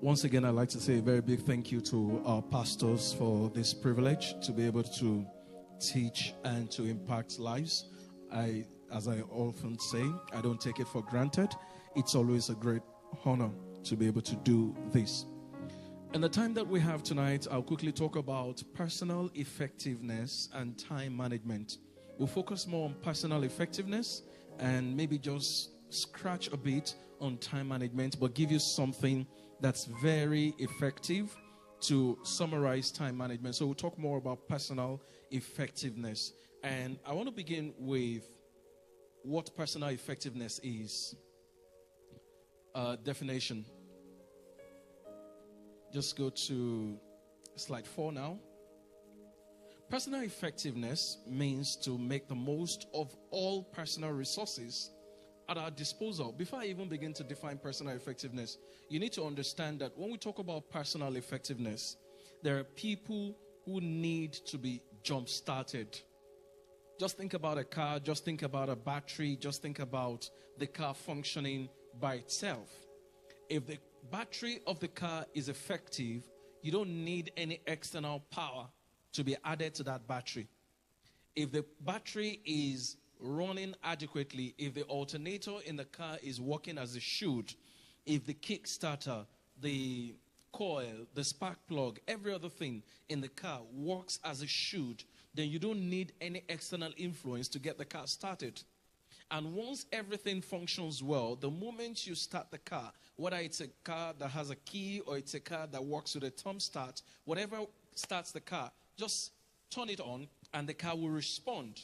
Once again, I'd like to say a very big thank you to our pastors for this privilege to be able to teach and to impact lives. As I often say, I don't take it for granted. It's always a great honor to be able to do this. In the time that we have tonight, I'll quickly talk about personal effectiveness and time management. We'll focus more on personal effectiveness and maybe just scratch a bit on time management, but give you something that's very effective to summarize time management. So we'll talk more about personal effectiveness. And I want to begin with what personal effectiveness is. Definition. Just go to slide 4 now. Personal effectiveness means to make the most of all personal resources at our disposal. Before I even begin to define personal effectiveness, you need to understand that when we talk about personal effectiveness, there are people who need to be jump-started. Just think about a car, just think about a battery, just think about the car functioning by itself. If the battery of the car is effective, you don't need any external power to be added to that battery. If the battery is running adequately, if the alternator in the car is working as it should, if the kickstarter, the coil, the spark plug, every other thing in the car works as it should, then you don't need any external influence to get the car started. And once everything functions well, the moment you start the car, whether it's a car that has a key or it's a car that works with a thermostat, whatever starts the car, just turn it on and the car will respond.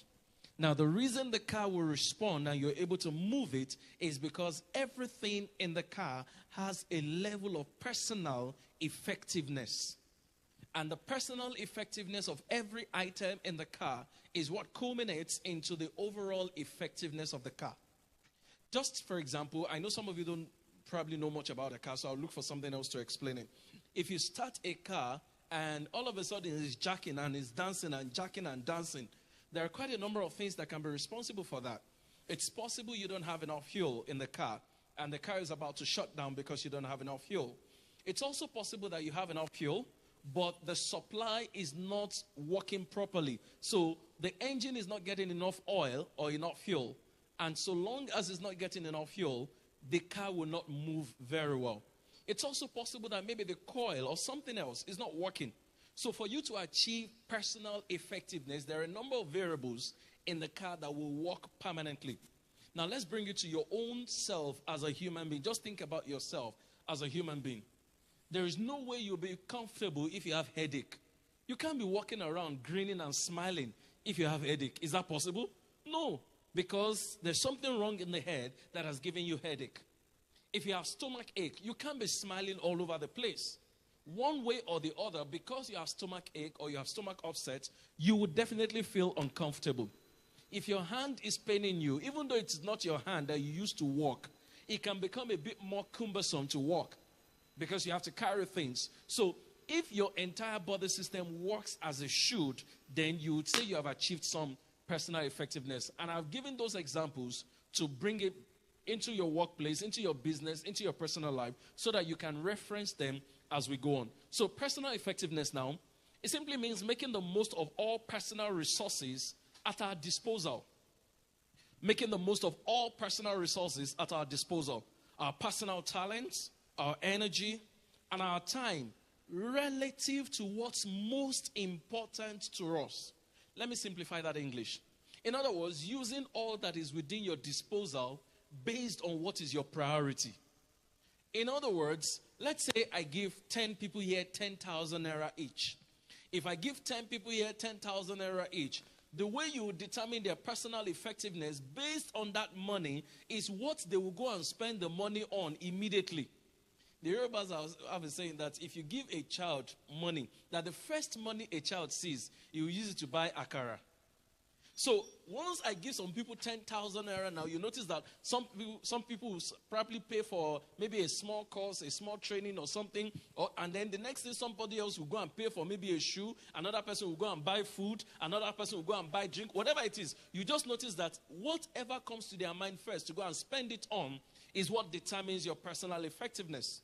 Now, the reason the car will respond and you're able to move it is because everything in the car has a level of personal effectiveness. And the personal effectiveness of every item in the car is what culminates into the overall effectiveness of the car. Just for example, I know some of you don't probably know much about a car, so I'll look for something else to explain it. If you start a car and all of a sudden it's jacking and it's dancing and jacking and dancing, there are quite a number of things that can be responsible for that. It's possible you don't have enough fuel in the car and the car is about to shut down because you don't have enough fuel. It's also possible that you have enough fuel, but the supply is not working properly. So the engine is not getting enough oil or enough fuel. And so long as it's not getting enough fuel, the car will not move very well. It's also possible that maybe the coil or something else is not working. So for you to achieve personal effectiveness, there are a number of variables in the car that will work permanently. Now let's bring it to your own self as a human being. Just think about yourself as a human being. There is no way you'll be comfortable if you have headache. You can't be walking around grinning and smiling if you have headache. Is that possible? No, because there's something wrong in the head that has given you headache. If you have stomach ache, you can't be smiling all over the place. One way or the other, because you have stomach ache or you have stomach upset, you would definitely feel uncomfortable. If your hand is paining you, even though it's not your hand that you used to walk, it can become a bit more cumbersome to walk because you have to carry things. So if your entire body system works as it should, then you would say you have achieved some personal effectiveness. And I've given those examples to bring it into your workplace, into your business, into your personal life, so that you can reference them as we go on. So personal effectiveness now, it simply means making the most of all personal resources at our disposal. Making the most of all personal resources at our disposal. Our personal talents, our energy, and our time relative to what's most important to us. Let me simplify that in English. In other words, using all that is within your disposal based on what is your priority. In other words, let's say I give 10 people here 10,000 naira each. If I give 10 people here 10,000 naira each, the way you will determine their personal effectiveness based on that money is what they will go and spend the money on immediately. The Yorubas have been saying that if you give a child money, that the first money a child sees, he will use it to buy akara. So once I give some people 10,000 naira now, you notice that some people will probably pay for maybe a small course, a small training or something. And then the next day somebody else will go and pay for maybe a shoe. Another person will go and buy food. Another person will go and buy drink. Whatever it is, you just notice that whatever comes to their mind first to go and spend it on is what determines your personal effectiveness.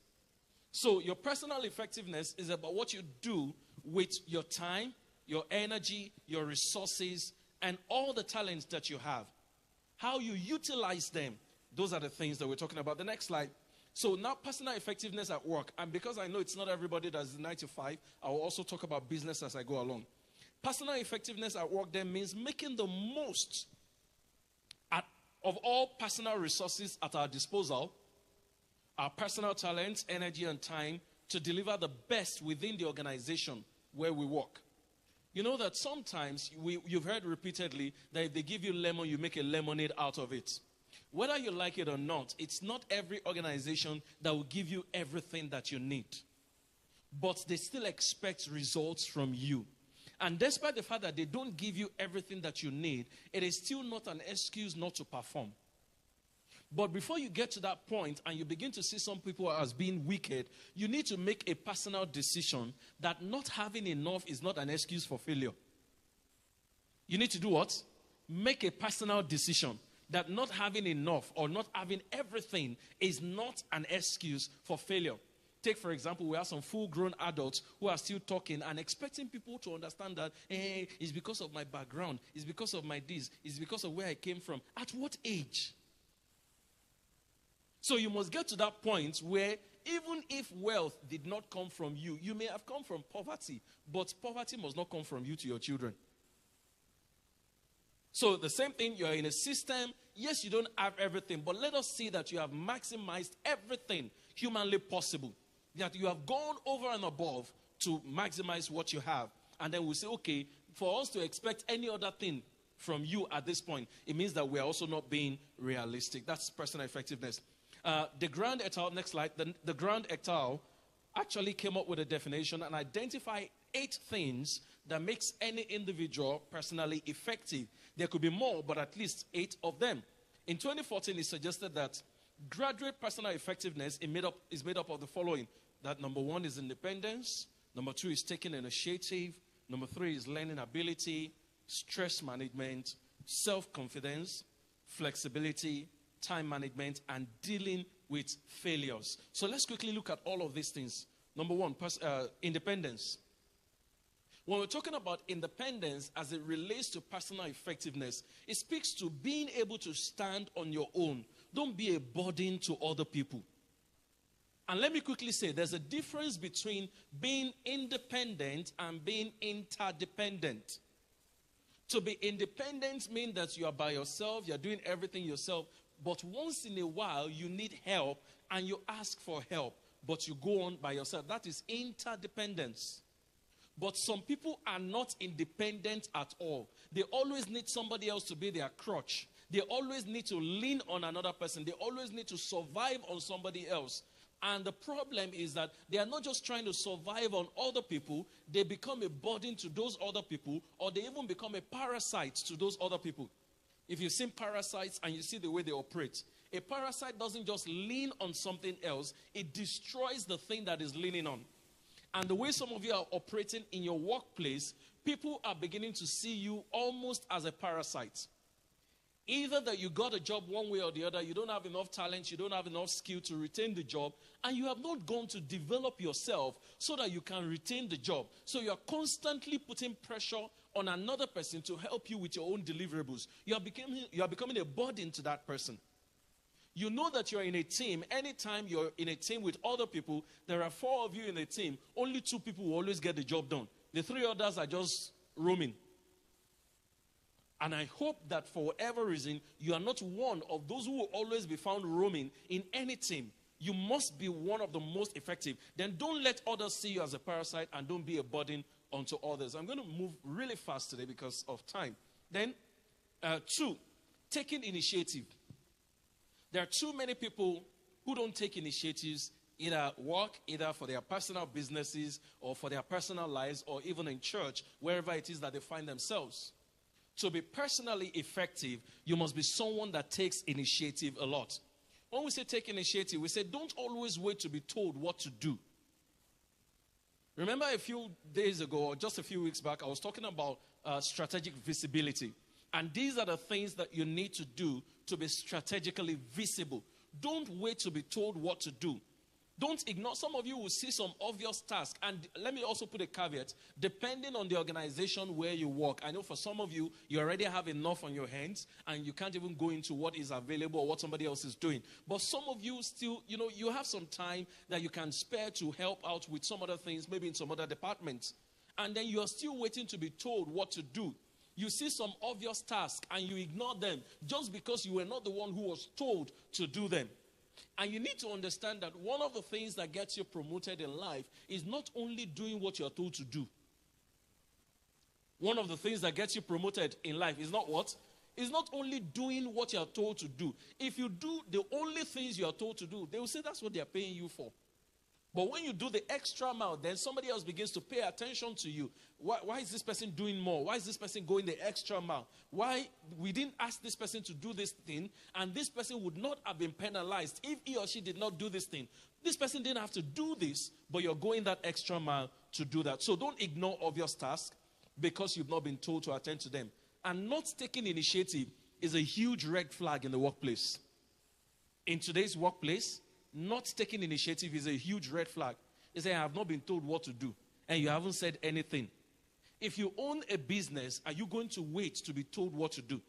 So your personal effectiveness is about what you do with your time, your energy, your resources, and all the talents that you have. How you utilize them. Those are the things that we're talking about. The next slide. So now personal effectiveness at work. And because I know it's not everybody that's 9 to 5, I will also talk about business as I go along. Personal effectiveness at work then means making the most of all personal resources at our disposal, our personal talents, energy, and time to deliver the best within the organization where we work. You know that sometimes you've heard repeatedly that if they give you lemon, you make a lemonade out of it. Whether you like it or not, it's not every organization that will give you everything that you need. But they still expect results from you. And despite the fact that they don't give you everything that you need, it is still not an excuse not to perform. But before you get to that point and you begin to see some people as being wicked, you need to make a personal decision that not having enough is not an excuse for failure. You need to do what? Make a personal decision that not having enough or not having everything is not an excuse for failure. Take, for example, we have some full-grown adults who are still talking and expecting people to understand that, hey, it's because of my background, it's because of my this, it's because of where I came from. At what age? So you must get to that point where even if wealth did not come from you, you may have come from poverty, but poverty must not come from you to your children. So the same thing, you're in a system, yes, you don't have everything, but let us see that you have maximized everything humanly possible. That you have gone over and above to maximize what you have. And then we'll say, okay, for us to expect any other thing from you at this point, it means that we are also not being realistic. That's personal effectiveness. The Grand et al., next slide, the Grand et al. Actually came up with a definition and identified 8 things that makes any individual personally effective. There could be more, but at least 8 of them. In 2014, it suggested that graduate personal effectiveness is made up of the following. That number 1 is independence. Number 2 is taking initiative. Number 3 is learning ability, stress management, self-confidence, flexibility, time management, and dealing with failures. So let's quickly look at all of these things. Number 1, independence. When we're talking about independence as it relates to personal effectiveness, it speaks to being able to stand on your own. Don't be a burden to other people. And let me quickly say, there's a difference between being independent and being interdependent. To be independent means that you are by yourself, you're doing everything yourself, but once in a while you need help and you ask for help, but you go on by yourself. That is interdependence. But some people are not independent at all. They always need somebody else to be their crutch. They always need to lean on another person. They always need to survive on somebody else. And the problem is that they are not just trying to survive on other people. They become a burden to those other people, or they even become a parasite to those other people. If you've seen parasites and you see the way they operate, a parasite doesn't just lean on something else. It destroys the thing that is leaning on. And the way some of you are operating in your workplace, people are beginning to see you almost as a parasite. Either that you got a job one way or the other, you don't have enough talent, you don't have enough skill to retain the job, and you have not gone to develop yourself so that you can retain the job. So you are constantly putting pressure on another person to help you with your own deliverables. You are becoming a burden to that person. You know that you're in a team. Anytime you're in a team with other people, there are 4 of you in a team. Only 2 people will always get the job done. The 3 others are just roaming. And I hope that for whatever reason, you are not one of those who will always be found roaming in any team. You must be one of the most effective. Then don't let others see you as a parasite and don't be a burden onto others. I'm going to move really fast today because of time. Then, 2, taking initiative. There are too many people who don't take initiatives, either at work, either for their personal businesses, or for their personal lives, or even in church, wherever it is that they find themselves. To be personally effective, you must be someone that takes initiative a lot. When we say take initiative, we say don't always wait to be told what to do. Remember a few days ago, or just a few weeks back, I was talking about strategic visibility. And these are the things that you need to do to be strategically visible. Don't wait to be told what to do. Don't ignore. Some of you will see some obvious tasks. And let me also put a caveat. Depending on the organization where you work, I know for some of you, you already have enough on your hands and you can't even go into what is available or what somebody else is doing. But some of you still, you have some time that you can spare to help out with some other things, maybe in some other departments. And then you are still waiting to be told what to do. You see some obvious tasks and you ignore them just because you were not the one who was told to do them. And you need to understand that one of the things that gets you promoted in life is not only doing what you're told to do. One of the things that gets you promoted in life is not what? Is not only doing what you're told to do. If you do the only things you're told to do, they will say that's what they're paying you for. But when you do the extra mile, then somebody else begins to pay attention to you. Why is this person doing more? Why is this person going the extra mile? Why we didn't ask this person to do this thing, and this person would not have been penalized if he or she did not do this thing. This person didn't have to do this, but you're going that extra mile to do that. So don't ignore obvious tasks because you've not been told to attend to them. And not taking initiative is a huge red flag in the workplace. In today's workplace, not taking initiative is a huge red flag. You say, I have not been told what to do, and you haven't said anything. If you own a business, are you going to wait to be told what to do?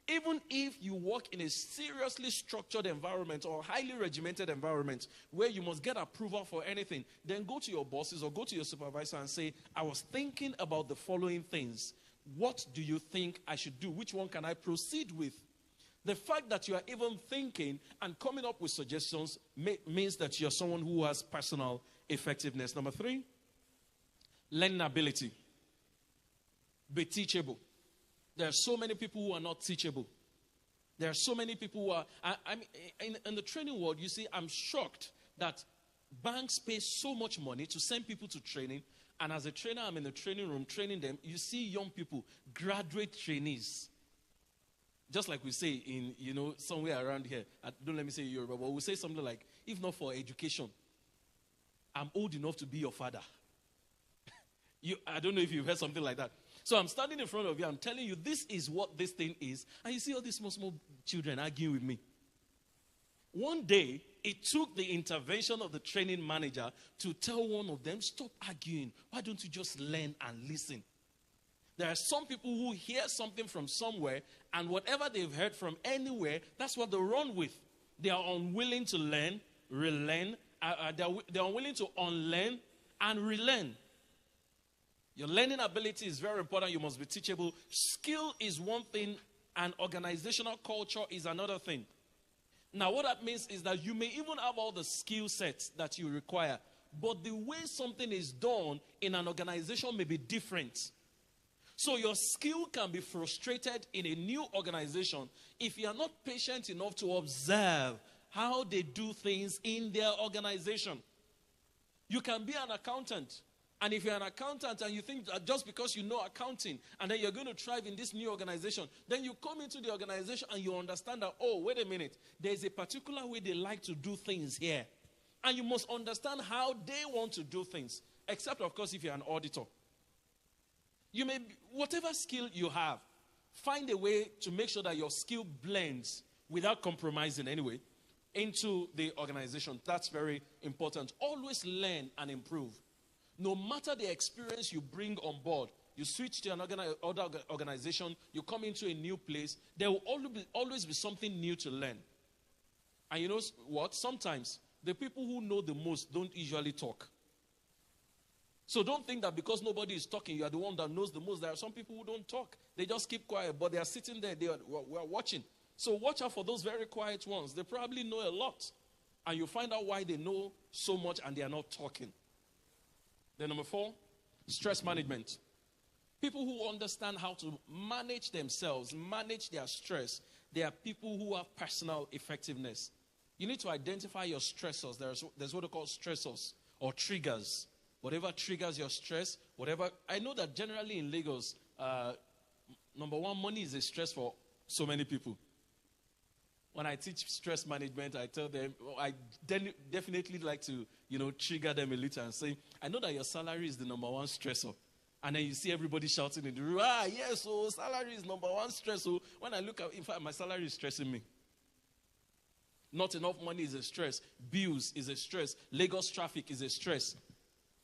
Even if you work in a seriously structured environment or highly regimented environment where you must get approval for anything, then go to your bosses or go to your supervisor and say, I was thinking about the following things. What do you think I should do? Which one can I proceed with? The fact that you are even thinking and coming up with suggestions means that you're someone who has personal effectiveness. Number 3, learning ability. Be teachable. There are so many people who are not teachable. There are so many people who are... in the training world, you see, I'm shocked that banks pay so much money to send people to training. And as a trainer, I'm in the training room training them. You see young people, graduate trainees. Just like we say in, somewhere around here. Don't let me say Yoruba, but we say something like, if not for education, I'm old enough to be your father. I don't know if you've heard something like that. So I'm standing in front of you. I'm telling you, this is what this thing is. And you see all these small children arguing with me. One day, it took the intervention of the training manager to tell one of them, stop arguing. Why don't you just learn and listen? There are some people who hear something from somewhere, and whatever they've heard from anywhere, that's what they run with. They are unwilling to learn, relearn. They're unwilling to unlearn and relearn. Your learning ability is very important. You must be teachable. Skill is one thing, and organizational culture is another thing. Now, what that means is that you may even have all the skill sets that you require, but the way something is done in an organization may be different. So your skill can be frustrated in a new organization if you are not patient enough to observe how they do things in their organization. You can be an accountant. And if you're an accountant and you think that just because you know accounting and then you're going to thrive in this new organization, then you come into the organization and you understand that, oh, wait a minute, there's a particular way they like to do things here. And you must understand how they want to do things, except, of course, if you're an auditor. You may, whatever skill you have, find a way to make sure that your skill blends without compromising anyway into the organization. That's very important. Always learn and improve. No matter the experience you bring on board, you switch to another organization, you come into a new place, there will always be something new to learn. And you know what? Sometimes the people who know the most don't usually talk. So don't think that because nobody is talking, you are the one that knows the most. There are some people who don't talk. They just keep quiet, but they are sitting there, we are watching. So watch out for those very quiet ones. They probably know a lot. And you find out why they know so much and they are not talking. Then number 4, stress management. People who understand how to manage themselves, manage their stress, they are people who have personal effectiveness. You need to identify your stressors. There's what they call stressors or triggers. Whatever triggers your stress, whatever. I know that generally in Lagos, number 1, money is a stress for so many people. When I teach stress management, I tell them, I definitely like to, trigger them a little and say, I know that your salary is the number 1 stressor. And then you see everybody shouting in the room, yes, salary is number 1 stressor. When I look at, in fact, my salary is stressing me. Not enough money is a stress. Bills is a stress. Lagos traffic is a stress.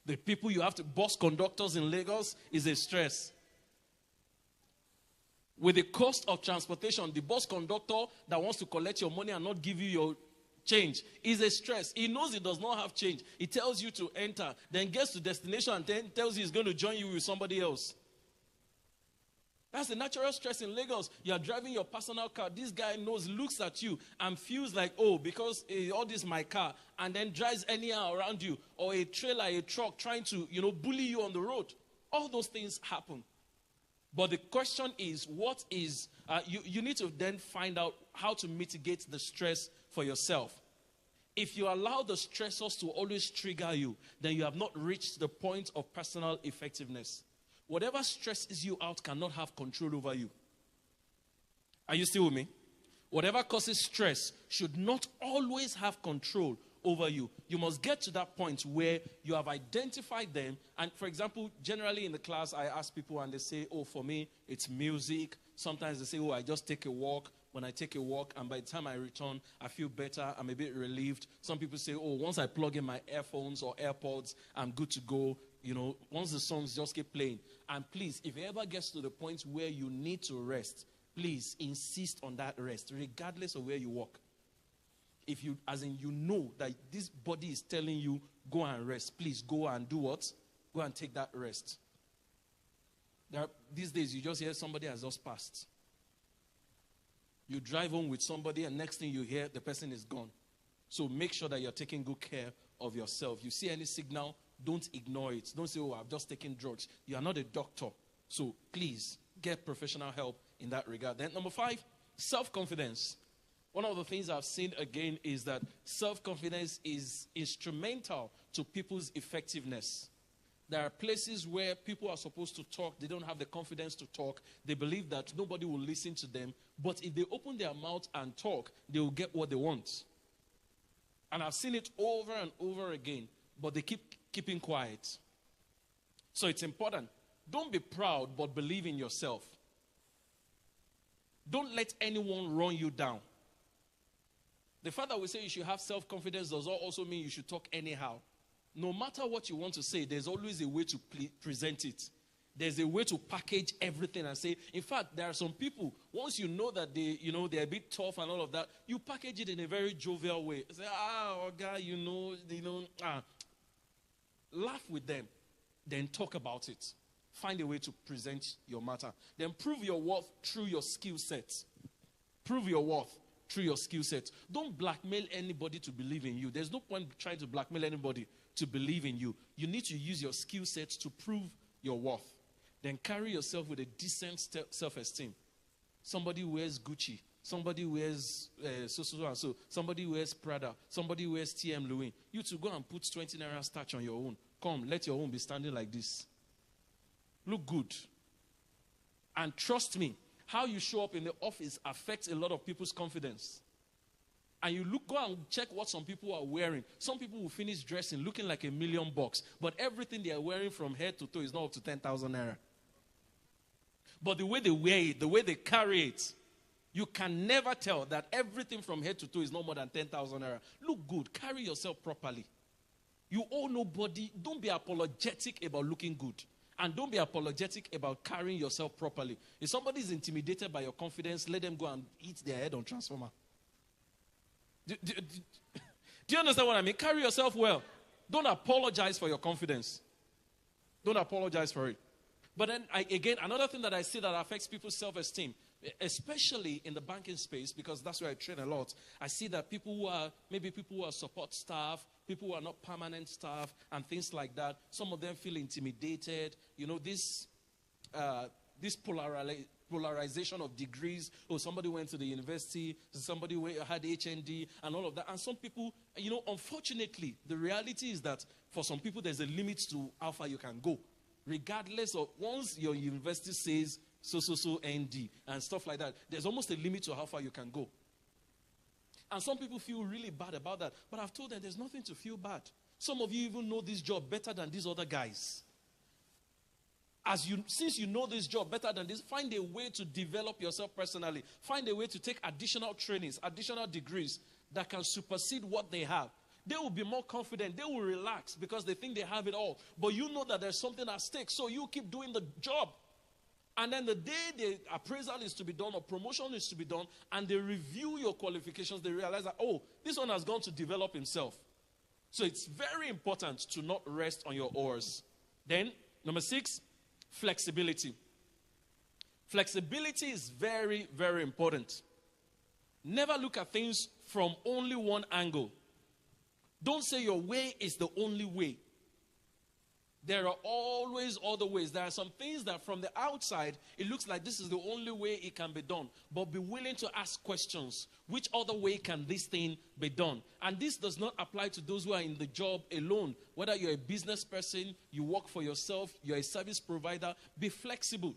The people you have to, bus conductors in Lagos is a stress. With the cost of transportation, the bus conductor that wants to collect your money and not give you your change is a stress. He knows he does not have change. He tells you to enter, then gets to destination and then tells you he's going to join you with somebody else. That's the natural stress in Lagos. You are driving your personal car. This guy looks at you and feels like, oh, because all this is my car, and then drives anyhow around you. Or a trailer, a truck trying to, bully you on the road. All those things happen. But the question is, you need to then find out how to mitigate the stress for yourself. If you allow the stressors to always trigger you, then you have not reached the point of personal effectiveness. Whatever stresses you out cannot have control over you. Are you still with me? Whatever causes stress should not always have control over you. You must get to that point where you have identified them. And for example, generally in the class, I ask people and they say, oh, for me, it's music. Sometimes they say, oh, I just take a walk. When I take a walk and by the time I return, I feel better. I'm a bit relieved. Some people say, oh, once I plug in my earphones or AirPods, I'm good to go. Once the songs just keep playing. And please, if it ever gets to the point where you need to rest, please insist on that rest, regardless of where you walk. If you, that this body is telling you, go and rest, please go and do what? Go and take that rest. These days, you just hear somebody has just passed. You drive home with somebody and next thing you hear, the person is gone. So make sure that you're taking good care of yourself. You see any signal, don't ignore it. Don't say, oh, I've just taken drugs. You are not a doctor. So please get professional help in that regard. Then number 5, self-confidence. One of the things I've seen again is that self-confidence is instrumental to people's effectiveness. There are places where people are supposed to talk. They don't have the confidence to talk. They believe that nobody will listen to them. But if they open their mouth and talk, they will get what they want. And I've seen it over and over again. But they keeping quiet. So it's important. Don't be proud, but believe in yourself. Don't let anyone run you down. The fact that we say you should have self-confidence does not also mean you should talk anyhow. No matter what you want to say, there's always a way to present it. There's a way to package everything and say, in fact, there are some people, once you know that they're a bit tough and all of that, you package it in a very jovial way. Say, guy, laugh with them, then talk about it. Find a way to present your matter. Then prove your worth through your skill set. Prove your worth through your skill set. Don't blackmail anybody to believe in you. There's no point trying to blackmail anybody to believe in you. You need to use your skill set to prove your worth. Then carry yourself with a decent self-esteem. Somebody wears Gucci. Somebody wears so. Somebody wears Prada. Somebody wears TM Louis. You to go and put 20 naira starch on your own. Come, let your own be standing like this. Look good. And trust me, how you show up in the office affects a lot of people's confidence. And you go and check what some people are wearing. Some people will finish dressing looking like $1 million, but everything they are wearing from head to toe is not up to 10,000 naira. But the way they wear it, the way they carry it, you can never tell that everything from head to toe is no more than 10,000 naira. Look good. Carry yourself properly. You owe nobody. Don't be apologetic about looking good. And don't be apologetic about carrying yourself properly. If somebody is intimidated by your confidence, let them go and hit their head on transformer. Do you understand what I mean? Carry yourself well. Don't apologize for your confidence. Don't apologize for it. But then, again, another thing that I see that affects people's self-esteem, especially in the banking space, because that's where I train a lot, I see that people who are support staff, people who are not permanent staff, and things like that, some of them feel intimidated. This polarization of degrees. Oh, somebody went to the university, somebody had HND, and all of that. And some people, unfortunately, the reality is that for some people, there's a limit to how far you can go. Regardless of, once your university says so ND and stuff like that, there's almost a limit to how far you can go. And some people feel really bad about that. But I've told them there's nothing to feel bad. Some of you even know this job better than these other guys. Since you know this job better than this, find a way to develop yourself personally. Find a way to take additional trainings, additional degrees, that can supersede what they have. They will be more confident. They will relax because they think they have it all. But you know that there's something at stake. So you keep doing the job. And then the day the appraisal is to be done or promotion is to be done, and they review your qualifications, they realize that, oh, this one has gone to develop himself. So it's very important to not rest on your oars. Then, number 6, flexibility. Flexibility is very, very important. Never look at things from only one angle. Don't say your way is the only way. There are always other ways. There are some things that from the outside, it looks like this is the only way it can be done. But be willing to ask questions. Which other way can this thing be done? And this does not apply to those who are in the job alone. Whether you're a business person, you work for yourself, you're a service provider, be flexible.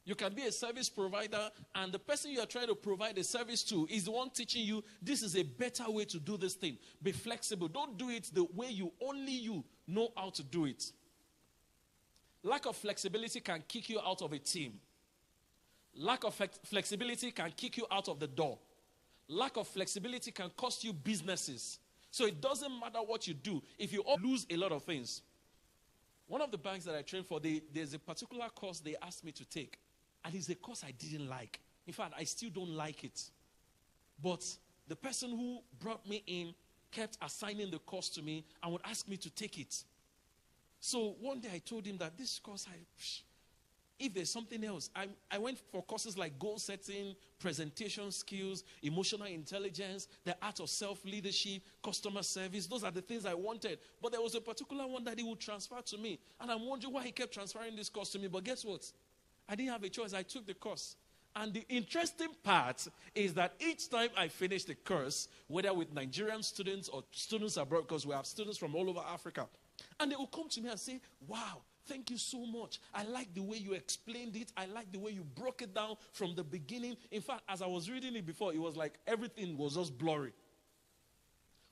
You can be a service provider, and the person you are trying to provide a service to is the one teaching you this is a better way to do this thing. Be flexible. Don't do it the way only you know how to do it. Lack of flexibility can kick you out of a team. Lack of flexibility can kick you out of the door. Lack of flexibility can cost you businesses. So it doesn't matter what you do if you lose a lot of things. One of the banks that I trained for, there's a particular course they asked me to take. And it's a course I didn't like. In fact, I still don't like it. But the person who brought me in kept assigning the course to me and would ask me to take it. So one day I told him that this course, if there's something else, I went for courses like goal setting, presentation skills, emotional intelligence, the art of self-leadership, customer service. Those are the things I wanted. But there was a particular one that he would transfer to me. And I'm wondering why he kept transferring this course to me. But guess what? I didn't have a choice. I took the course. And the interesting part is that each time I finished the course, whether with Nigerian students or students abroad, because we have students from all over Africa, and they will come to me and say, wow, thank you so much. I like the way you explained it. I like the way you broke it down from the beginning. In fact, as I was reading it before, it was like everything was just blurry.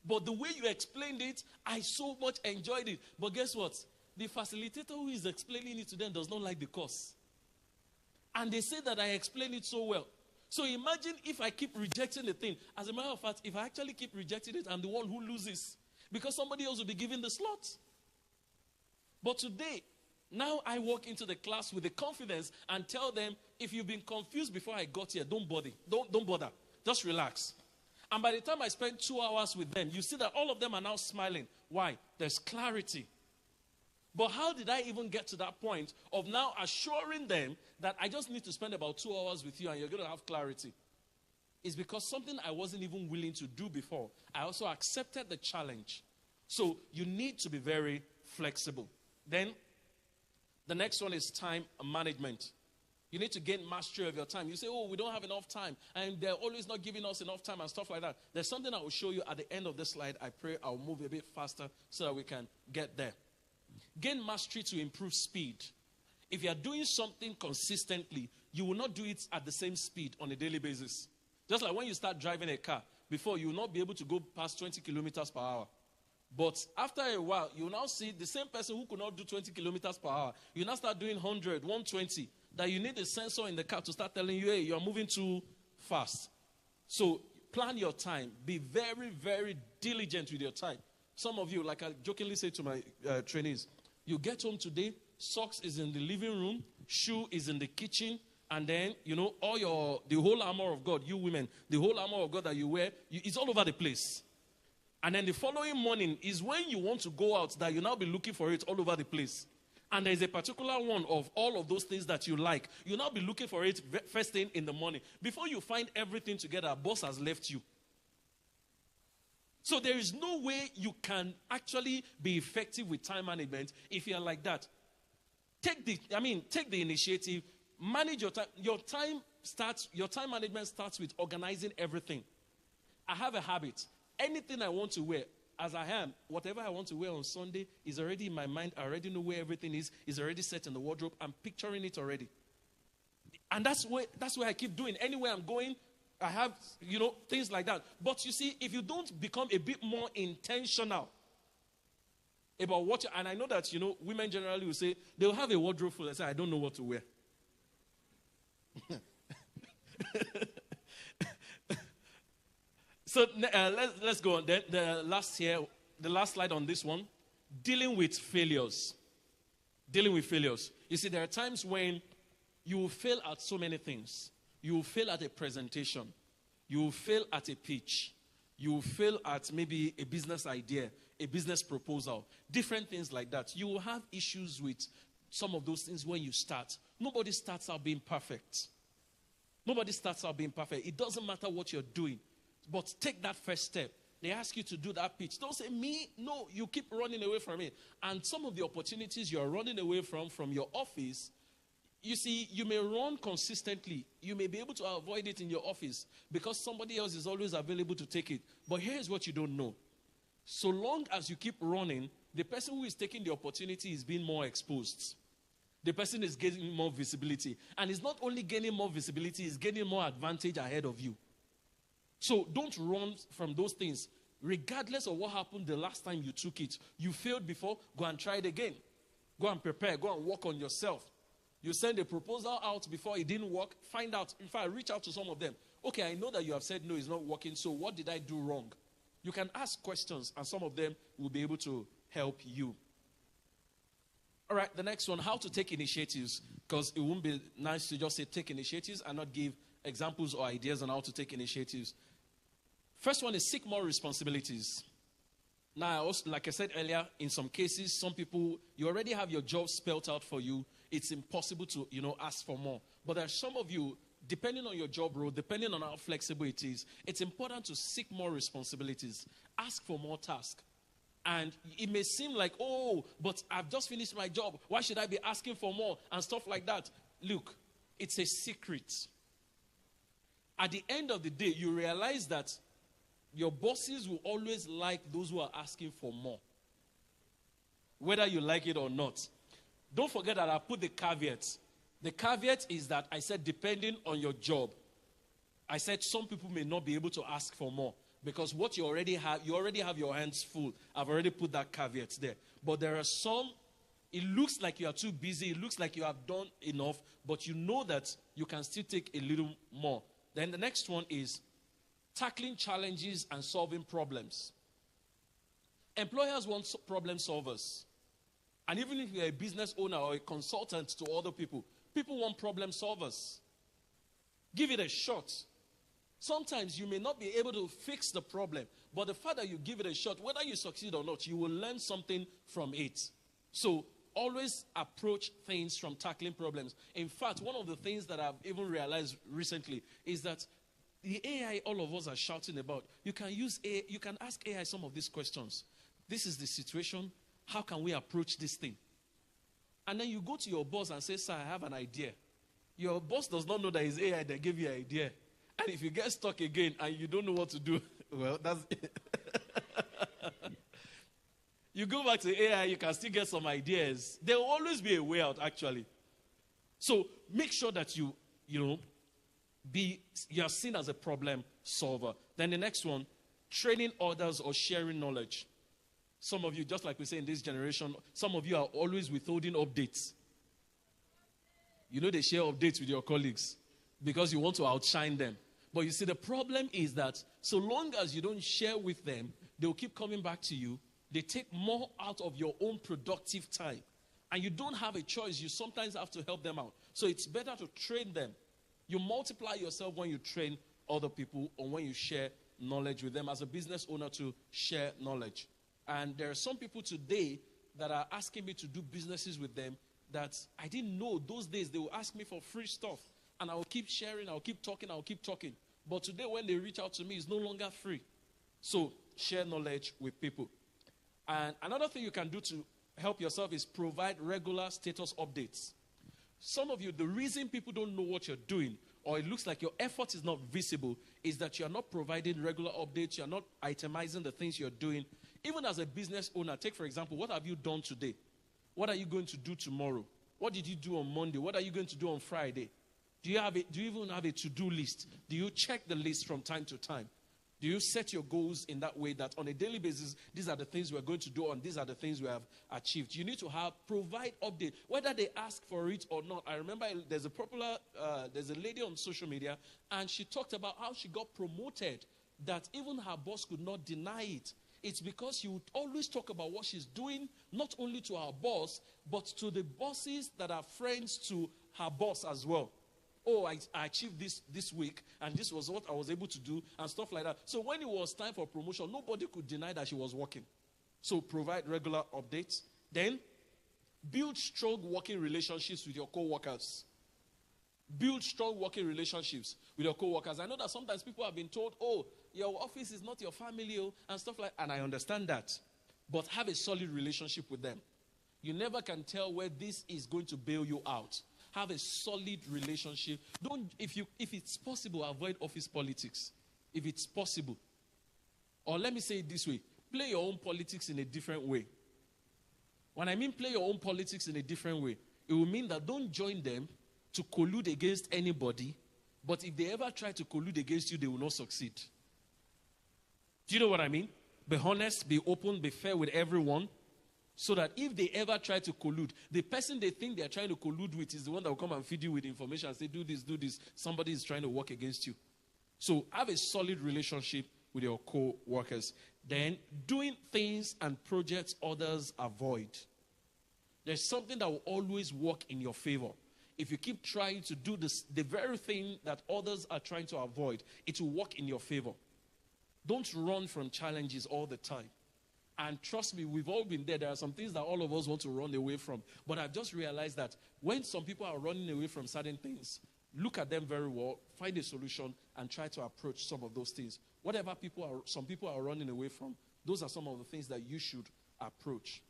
But the way you explained it, I so much enjoyed it. But guess what? The facilitator who is explaining it to them does not like the course. And they say that I explained it so well. So imagine if I keep rejecting the thing. As a matter of fact, if I actually keep rejecting it, I'm the one who loses. Because somebody else will be given the slot. But today, now I walk into the class with the confidence and tell them, if you've been confused before I got here, don't bother. Don't bother. Just relax. And by the time I spend 2 hours with them, you see that all of them are now smiling. Why? There's clarity. But how did I even get to that point of now assuring them that I just need to spend about 2 hours with you and you're going to have clarity? It's because something I wasn't even willing to do before. I also accepted the challenge. So you need to be very flexible. Then, the next one is time management. You need to gain mastery of your time. You say, oh, we don't have enough time. And they're always not giving us enough time and stuff like that. There's something I will show you at the end of this slide. I pray I'll move a bit faster so that we can get there. Gain mastery to improve speed. If you are doing something consistently, you will not do it at the same speed on a daily basis. Just like when you start driving a car, before you will not be able to go past 20 kilometers per hour. But after a while, you will now see the same person who could not do 20 kilometers per hour. You now start doing 100, 120. That you need a sensor in the car to start telling you, hey, you are moving too fast. So plan your time. Be very, very diligent with your time. Some of you, like I jokingly say to my trainees, you get home today, socks is in the living room, shoe is in the kitchen, and then, the whole armor of God, you women, the whole armor of God that you wear, it's all over the place. And then the following morning is when you want to go out that you now be looking for it all over the place. And there's a particular one of all of those things that you like. You'll now be looking for it first thing in the morning. Before you find everything together, boss has left you. So there is no way you can actually be effective with time management if you're like that. Take the initiative. Manage your time. Your time management starts with organizing everything. I have a habit. Anything I want to wear, as I am, whatever I want to wear on Sunday is already in my mind. I already know where everything is. It's already set in the wardrobe. I'm picturing it already. And that's where I keep doing. Anywhere I'm going, I have, things like that. But you see, if you don't become a bit more intentional about what, and I know that, women generally will say, they'll have a wardrobe full. They say, I don't know what to wear. So let's go on. The last slide on this one, dealing with failures. Dealing with failures. You see, there are times when you will fail at so many things. You will fail at a presentation. You will fail at a pitch. You will fail at maybe a business idea, a business proposal, different things like that. You will have issues with some of those things when you start. Nobody starts out being perfect. Nobody starts out being perfect. It doesn't matter what you're doing. But take that first step. They ask you to do that pitch. Don't say, me, no, you keep running away from it. And some of the opportunities you're running away from your office, you see, you may run consistently. You may be able to avoid it in your office because somebody else is always available to take it. But here's what you don't know. So long as you keep running, the person who is taking the opportunity is being more exposed. The person is getting more visibility. And it's not only gaining more visibility, it's gaining more advantage ahead of you. So don't run from those things. Regardless of what happened the last time you took it. You failed before, go and try it again. Go and prepare, go and work on yourself. You send a proposal out before it didn't work. Find out, in fact, reach out to some of them. Okay, I know that you have said no, it's not working, so what did I do wrong? You can ask questions and some of them will be able to help you. All right, the next one, how to take initiatives. Because it won't be nice to just say take initiatives and not give examples or ideas on how to take initiatives. First one is seek more responsibilities. Now, also, like I said earlier, in some cases, some people, you already have your job spelled out for you. It's impossible to, ask for more. But there are some of you, depending on your job role, depending on how flexible it is, it's important to seek more responsibilities. Ask for more tasks. And it may seem like, oh, but I've just finished my job. Why should I be asking for more and stuff like that? Look, it's a secret. At the end of the day, you realize that your bosses will always like those who are asking for more. Whether you like it or not. Don't forget that I put the caveat. The caveat is that I said depending on your job. I said some people may not be able to ask for more. Because what you already have your hands full. I've already put that caveat there. But there are some, it looks like you are too busy. It looks like you have done enough. But you know that you can still take a little more. Then the next one is tackling challenges and solving problems. Employers want problem solvers. And even if you're a business owner or a consultant to other people, people want problem solvers. Give it a shot. Sometimes you may not be able to fix the problem, but the fact that you give it a shot, whether you succeed or not, you will learn something from it. So always approach things from tackling problems. In fact, one of the things that I've even realized recently is that the AI all of us are shouting about, you can ask AI some of these questions. This is the situation. How can we approach this thing? And then you go to your boss and say, sir, I have an idea. Your boss does not know that it's AI that gave you an idea. And if you get stuck again and you don't know what to do, well, that's it. You go back to AI, you can still get some ideas. There will always be a way out, actually. So make sure that you are seen as a problem solver. Then the next one, training others or sharing knowledge. Some of you, just like we say in this generation, some of you are always withholding updates. They share updates with your colleagues because you want to outshine them. But you see, the problem is that so long as you don't share with them, they'll keep coming back to you. They take more out of your own productive time. And you don't have a choice. You sometimes have to help them out. So it's better to train them. You multiply yourself when you train other people or when you share knowledge with them as a business owner to share knowledge. And there are some people today that are asking me to do businesses with them that I didn't know. Those days they will ask me for free stuff. And I will keep sharing, I'll keep talking. But today when they reach out to me, it's no longer free. So share knowledge with people. And another thing you can do to help yourself is provide regular status updates. Some of you, the reason people don't know what you're doing, or it looks like your effort is not visible, is that you're not providing regular updates, you're not itemizing the things you're doing. Even as a business owner, take for example, what have you done today? What are you going to do tomorrow? What did you do on Monday? What are you going to do on Friday? Do you even have a to-do list? Do you check the list from time to time? Do you set your goals in that way that on a daily basis, these are the things we're going to do and these are the things we have achieved? You need to provide update, whether they ask for it or not. I remember there's a lady on social media and she talked about how she got promoted that even her boss could not deny it. It's because she would always talk about what she's doing, not only to her boss, but to the bosses that are friends to her boss as well. Oh, I achieved this week, and this was what I was able to do, and stuff like that. So when it was time for promotion, nobody could deny that she was working. So provide regular updates. Then, build strong working relationships with your co-workers. Build strong working relationships with your co-workers. I know that sometimes people have been told, oh, your office is not your family, and stuff like that. And I understand that. But have a solid relationship with them. You never can tell where this is going to bail you out. Have a solid relationship. If it's possible, avoid office politics. If it's possible. Or let me say it this way. Play your own politics in a different way. When I mean play your own politics in a different way, it will mean that don't join them to collude against anybody, but if they ever try to collude against you, they will not succeed. Do you know what I mean? Be honest, be open, be fair with everyone, so that if they ever try to collude, the person they think they're trying to collude with is the one that will come and feed you with information and say, do this. Somebody is trying to work against you. So have a solid relationship with your co-workers. Then, doing things and projects others avoid. There's something that will always work in your favor. If you keep trying to do the very thing that others are trying to avoid, it will work in your favor. Don't run from challenges all the time. And trust me, we've all been there. There are some things that all of us want to run away from. But I've just realized that when some people are running away from certain things, look at them very well, find a solution, and try to approach some of those things. Whatever some people are running away from, those are some of the things that you should approach.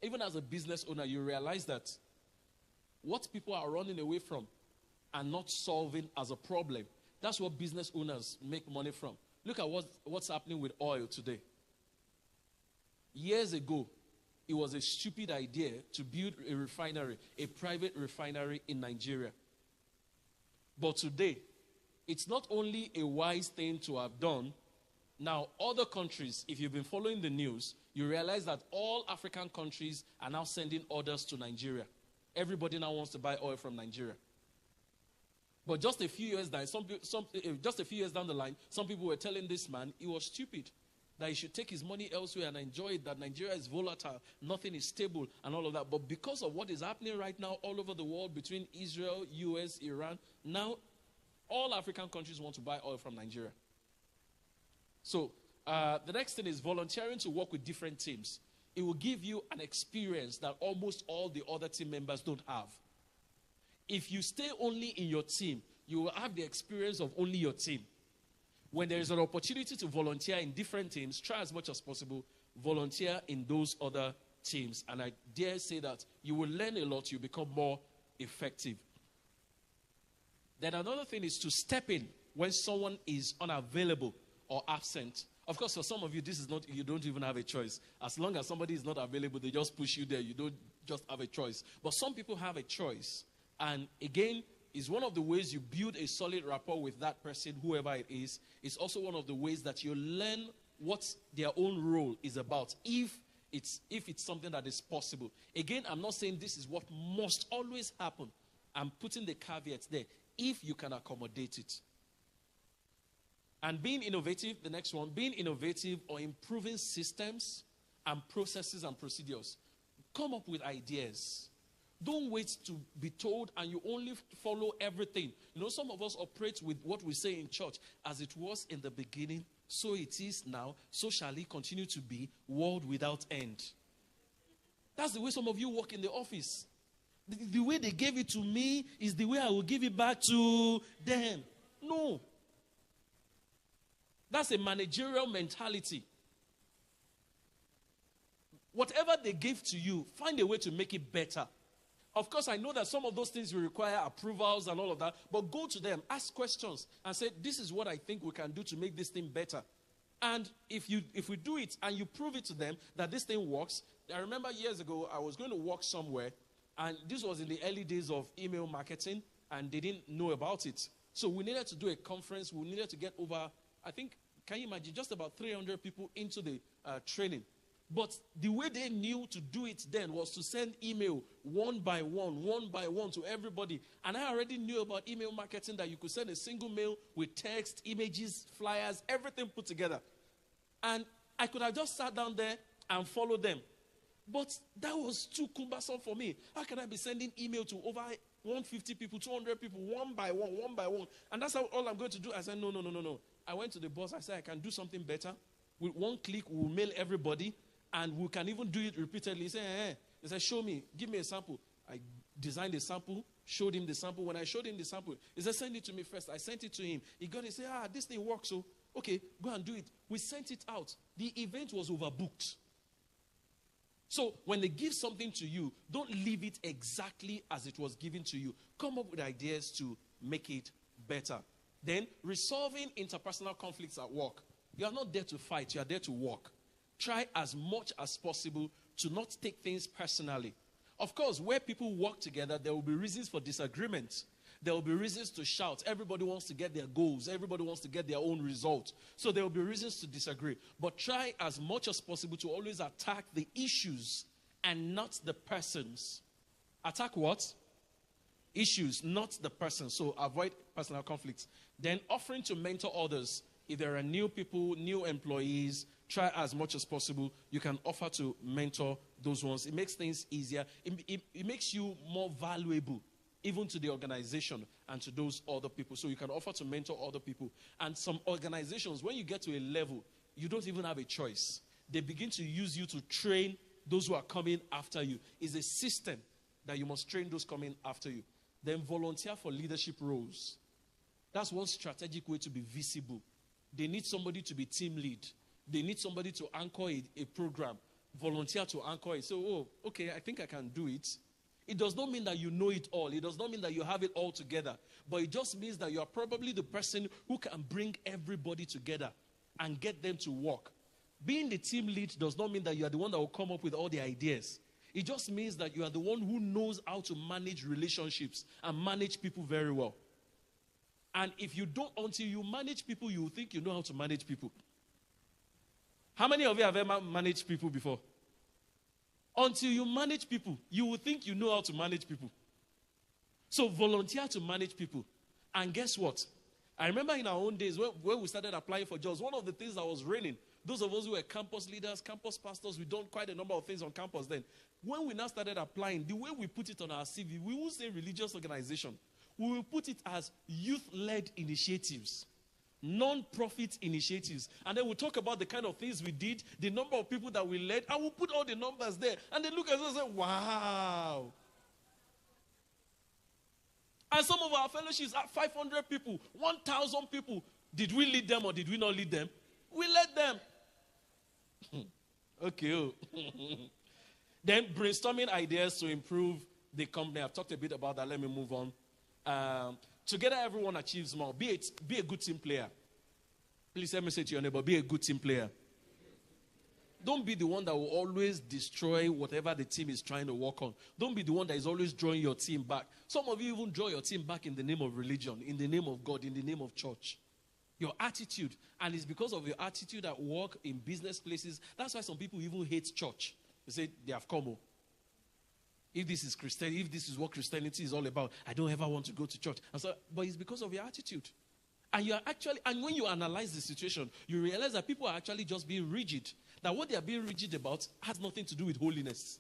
Even as a business owner, you realize that what people are running away from and not solving as a problem, that's what business owners make money from. Look at what's happening with oil today. Years ago, it was a stupid idea to build a refinery, a private refinery in Nigeria. But today, it's not only a wise thing to have done. Now, other countries, if you've been following the news, you realize that all African countries are now sending orders to Nigeria. Everybody now wants to buy oil from Nigeria. But just a few years down, the line, some people were telling this man he was stupid, that he should take his money elsewhere and enjoy it, that Nigeria is volatile, nothing is stable, and all of that. But because of what is happening right now all over the world between Israel, US, Iran, now all African countries want to buy oil from Nigeria. So the next thing is volunteering to work with different teams. It will give you an experience that almost all the other team members don't have. If you stay only in your team, you will have the experience of only your team. When there is an opportunity to volunteer in different teams, try as much as possible, volunteer in those other teams. And I dare say that you will learn a lot, you become more effective. Then another thing is to step in when someone is unavailable or absent. Of course, for some of you, this is not, you don't even have a choice. As long as somebody is not available, they just push you there. You don't just have a choice. But some people have a choice. And again, is one of the ways you build a solid rapport with that person, whoever it is. It's also one of the ways that you learn what their own role is about, if it's something that is possible. Again, I'm not saying this is what must always happen. I'm putting the caveats there, if you can accommodate it. And being innovative, the next one, being innovative or improving systems and processes and procedures. Come up with ideas. Don't wait to be told and you only follow everything. You know, some of us operate with what we say in church. As it was in the beginning, so it is now, so shall it continue to be, world without end. That's the way some of you work in the office. The way they gave it to me is the way I will give it back to them. No. That's a managerial mentality. Whatever they give to you, find a way to make it better. Of course, I know that some of those things will require approvals and all of that, but go to them, ask questions, and say, this is what I think we can do to make this thing better. And if we do it and you prove it to them that this thing works, I remember years ago, I was going to work somewhere, and this was in the early days of email marketing, and they didn't know about it. So we needed to do a conference. We needed to get over, I think, can you imagine, just about 300 people into the training. But the way they knew to do it then was to send email one by one to everybody. And I already knew about email marketing, that you could send a single mail with text, images, flyers, everything put together. And I could have just sat down there and followed them. But that was too cumbersome for me. How can I be sending email to over 150 people, 200 people, one by one? And that's all I'm going to do. I said, no. I went to the boss. I said, I can do something better. With one click, we'll mail everybody. And we can even do it repeatedly. He said, show me. Give me a sample. I designed a sample, showed him the sample. When I showed him the sample, he said, send it to me first. I sent it to him. He got it. He said, this thing works. So, okay, go and do it. We sent it out. The event was overbooked. So when they give something to you, don't leave it exactly as it was given to you. Come up with ideas to make it better. Then, resolving interpersonal conflicts at work. You are not there to fight. You are there to work. Try as much as possible to not take things personally. Of course, where people work together, there will be reasons for disagreement. There will be reasons to shout. Everybody wants to get their goals. Everybody wants to get their own result. So there will be reasons to disagree. But try as much as possible to always attack the issues and not the persons. Attack what? Issues, not the person. So avoid personal conflicts. Then offering to mentor others. If there are new people, new employees, try as much as possible. You can offer to mentor those ones. It makes things easier. It makes you more valuable, even to the organization and to those other people. So you can offer to mentor other people. And some organizations, when you get to a level, you don't even have a choice. They begin to use you to train those who are coming after you. It's a system that you must train those coming after you. Then volunteer for leadership roles. That's one strategic way to be visible. They need somebody to be team lead. They need somebody to anchor a program. Volunteer to anchor it. So, okay, I think I can do it. It does not mean that you know it all. It does not mean that you have it all together. But it just means that you are probably the person who can bring everybody together and get them to work. Being the team lead does not mean that you are the one that will come up with all the ideas. It just means that you are the one who knows how to manage relationships and manage people very well. And if you don't, until you manage people, you will think you know how to manage people. How many of you have ever managed people before? Until you manage people, you will think you know how to manage people. So volunteer to manage people. And guess what? I remember in our own days, when we started applying for jobs, one of the things that was raining, those of us who were campus leaders, campus pastors, we've done quite a number of things on campus then. When we now started applying, the way we put it on our CV, we won't say religious organization. We will put it as youth-led initiatives, non-profit initiatives. And then we'll talk about the kind of things we did, the number of people that we led, and we'll put all the numbers there. And they look at us and say, wow. And some of our fellowships are 500 people, 1,000 people. Did we lead them or did we not lead them? We led them. Okay. Then brainstorming ideas to improve the company. I've talked a bit about that. Let me move on. Together everyone achieves more. Be a good team player. Please let me say to your neighbor, be a good team player. Don't be the one that will always destroy whatever the team is trying to work on. Don't be the one that is always drawing your team back. Some of you even draw your team back in the name of religion, in the name of God, in the name of church. Your attitude. And it's because of your attitude at work, in business places. That's why some people even hate church. They say, they have come. If this is Christianity, if this is what Christianity is all about, I don't ever want to go to church. And so, but it's because of your attitude. And you are actually, and when you analyze the situation, you realize that people are actually just being rigid. That what they are being rigid about has nothing to do with holiness.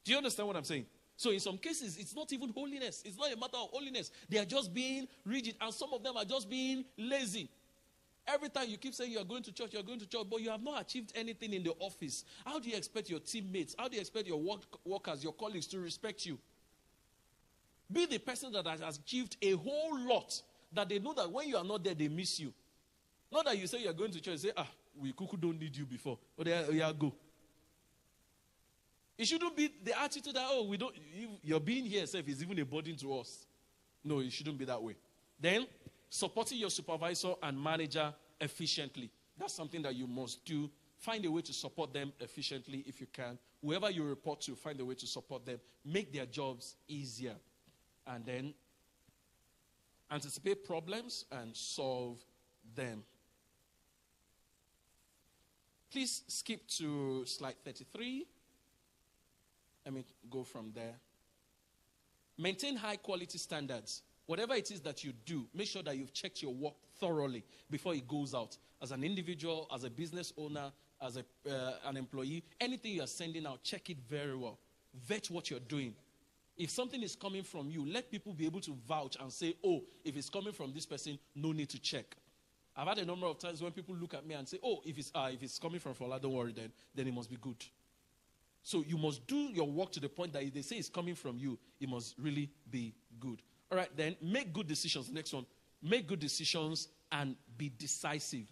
Do you understand what I'm saying? So in some cases, it's not even holiness. It's not a matter of holiness. They are just being rigid. And some of them are just being lazy. Every time you keep saying you are going to church, but you have not achieved anything in the office. How do you expect your teammates, how do you expect your workers, your colleagues to respect you? Be the person that has achieved a whole lot, that they know that when you are not there, they miss you. Not that you say you are going to church, say, we kuku don't need you before. But yeah, go. It shouldn't be the attitude that, we don't, you're being here itself is even a burden to us. No, it shouldn't be that way. Then, supporting your supervisor and manager efficiently. That's something that you must do. Find a way to support them efficiently if you can. Whoever you report to, find a way to support them. Make their jobs easier. And then, anticipate problems and solve them. Please skip to slide 33. Let me go from there. Maintain high quality standards. Whatever it is that you do, make sure that you've checked your work thoroughly before it goes out. As an individual, as a business owner, as an employee, anything you are sending out, check it very well. Vet what you're doing. If something is coming from you, let people be able to vouch and say, oh, if it's coming from this person, no need to check. I've had a number of times when people look at me and say, oh, if it's coming from Fola, don't worry then it must be good. So you must do your work to the point that if they say it's coming from you, it must really be good. All right, then, make good decisions. Next one. Make good decisions and be decisive.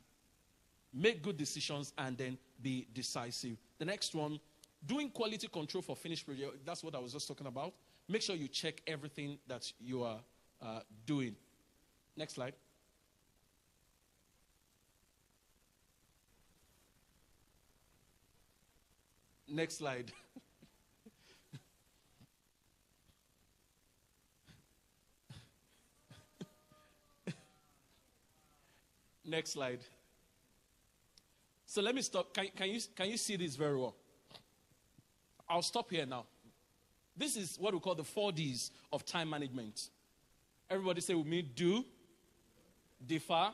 Make good decisions and then be decisive. The next one, doing quality control for finished project. That's what I was just talking about. Make sure you check everything that you are doing. Next slide. Next slide. Next slide. So let me stop. Can you see this very well? I'll stop here now. This is what we call the 4 Ds of time management. Everybody say with me: do, defer,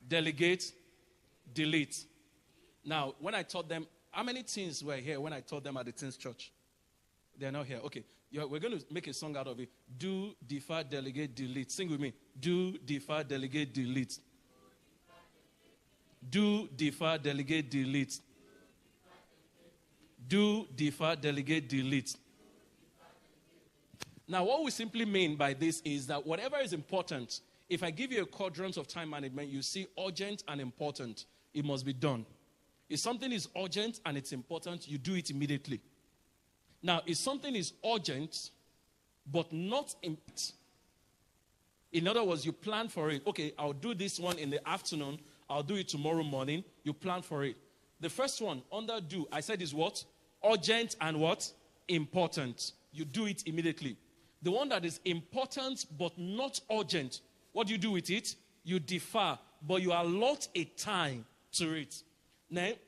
delegate, delete. Now, when I taught them, how many teens were here when I taught them at the teens church? They're not here. Okay. We're going to make a song out of it. Do, defer, delegate, delete. Sing with me. Do, defer, delegate, delete. Do, defer, delegate, delete. Do, defer, delegate, delete. Now, what we simply mean by this is that whatever is important, if I give you a quadrant of time management, you see urgent and important. It must be done. If something is urgent and it's important, you do it immediately. Now, if something is urgent but not important, in other words, you plan for it. Okay, I'll do this one in the afternoon. I'll do it tomorrow morning. You plan for it. The first one, under do, I said is what? Urgent and what? Important. You do it immediately. The one that is important but not urgent, what do you do with it? You defer, but you allot a time to it.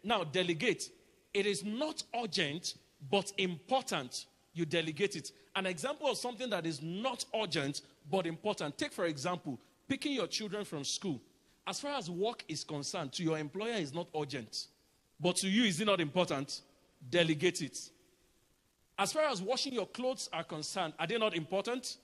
Now delegate. It is not urgent but important. You delegate it. An example of something that is not urgent but important. Take, for example, picking your children from school. As far as work is concerned, to your employer is not urgent. But to you, is it not important? Delegate it. As far as washing your clothes are concerned, are they not important?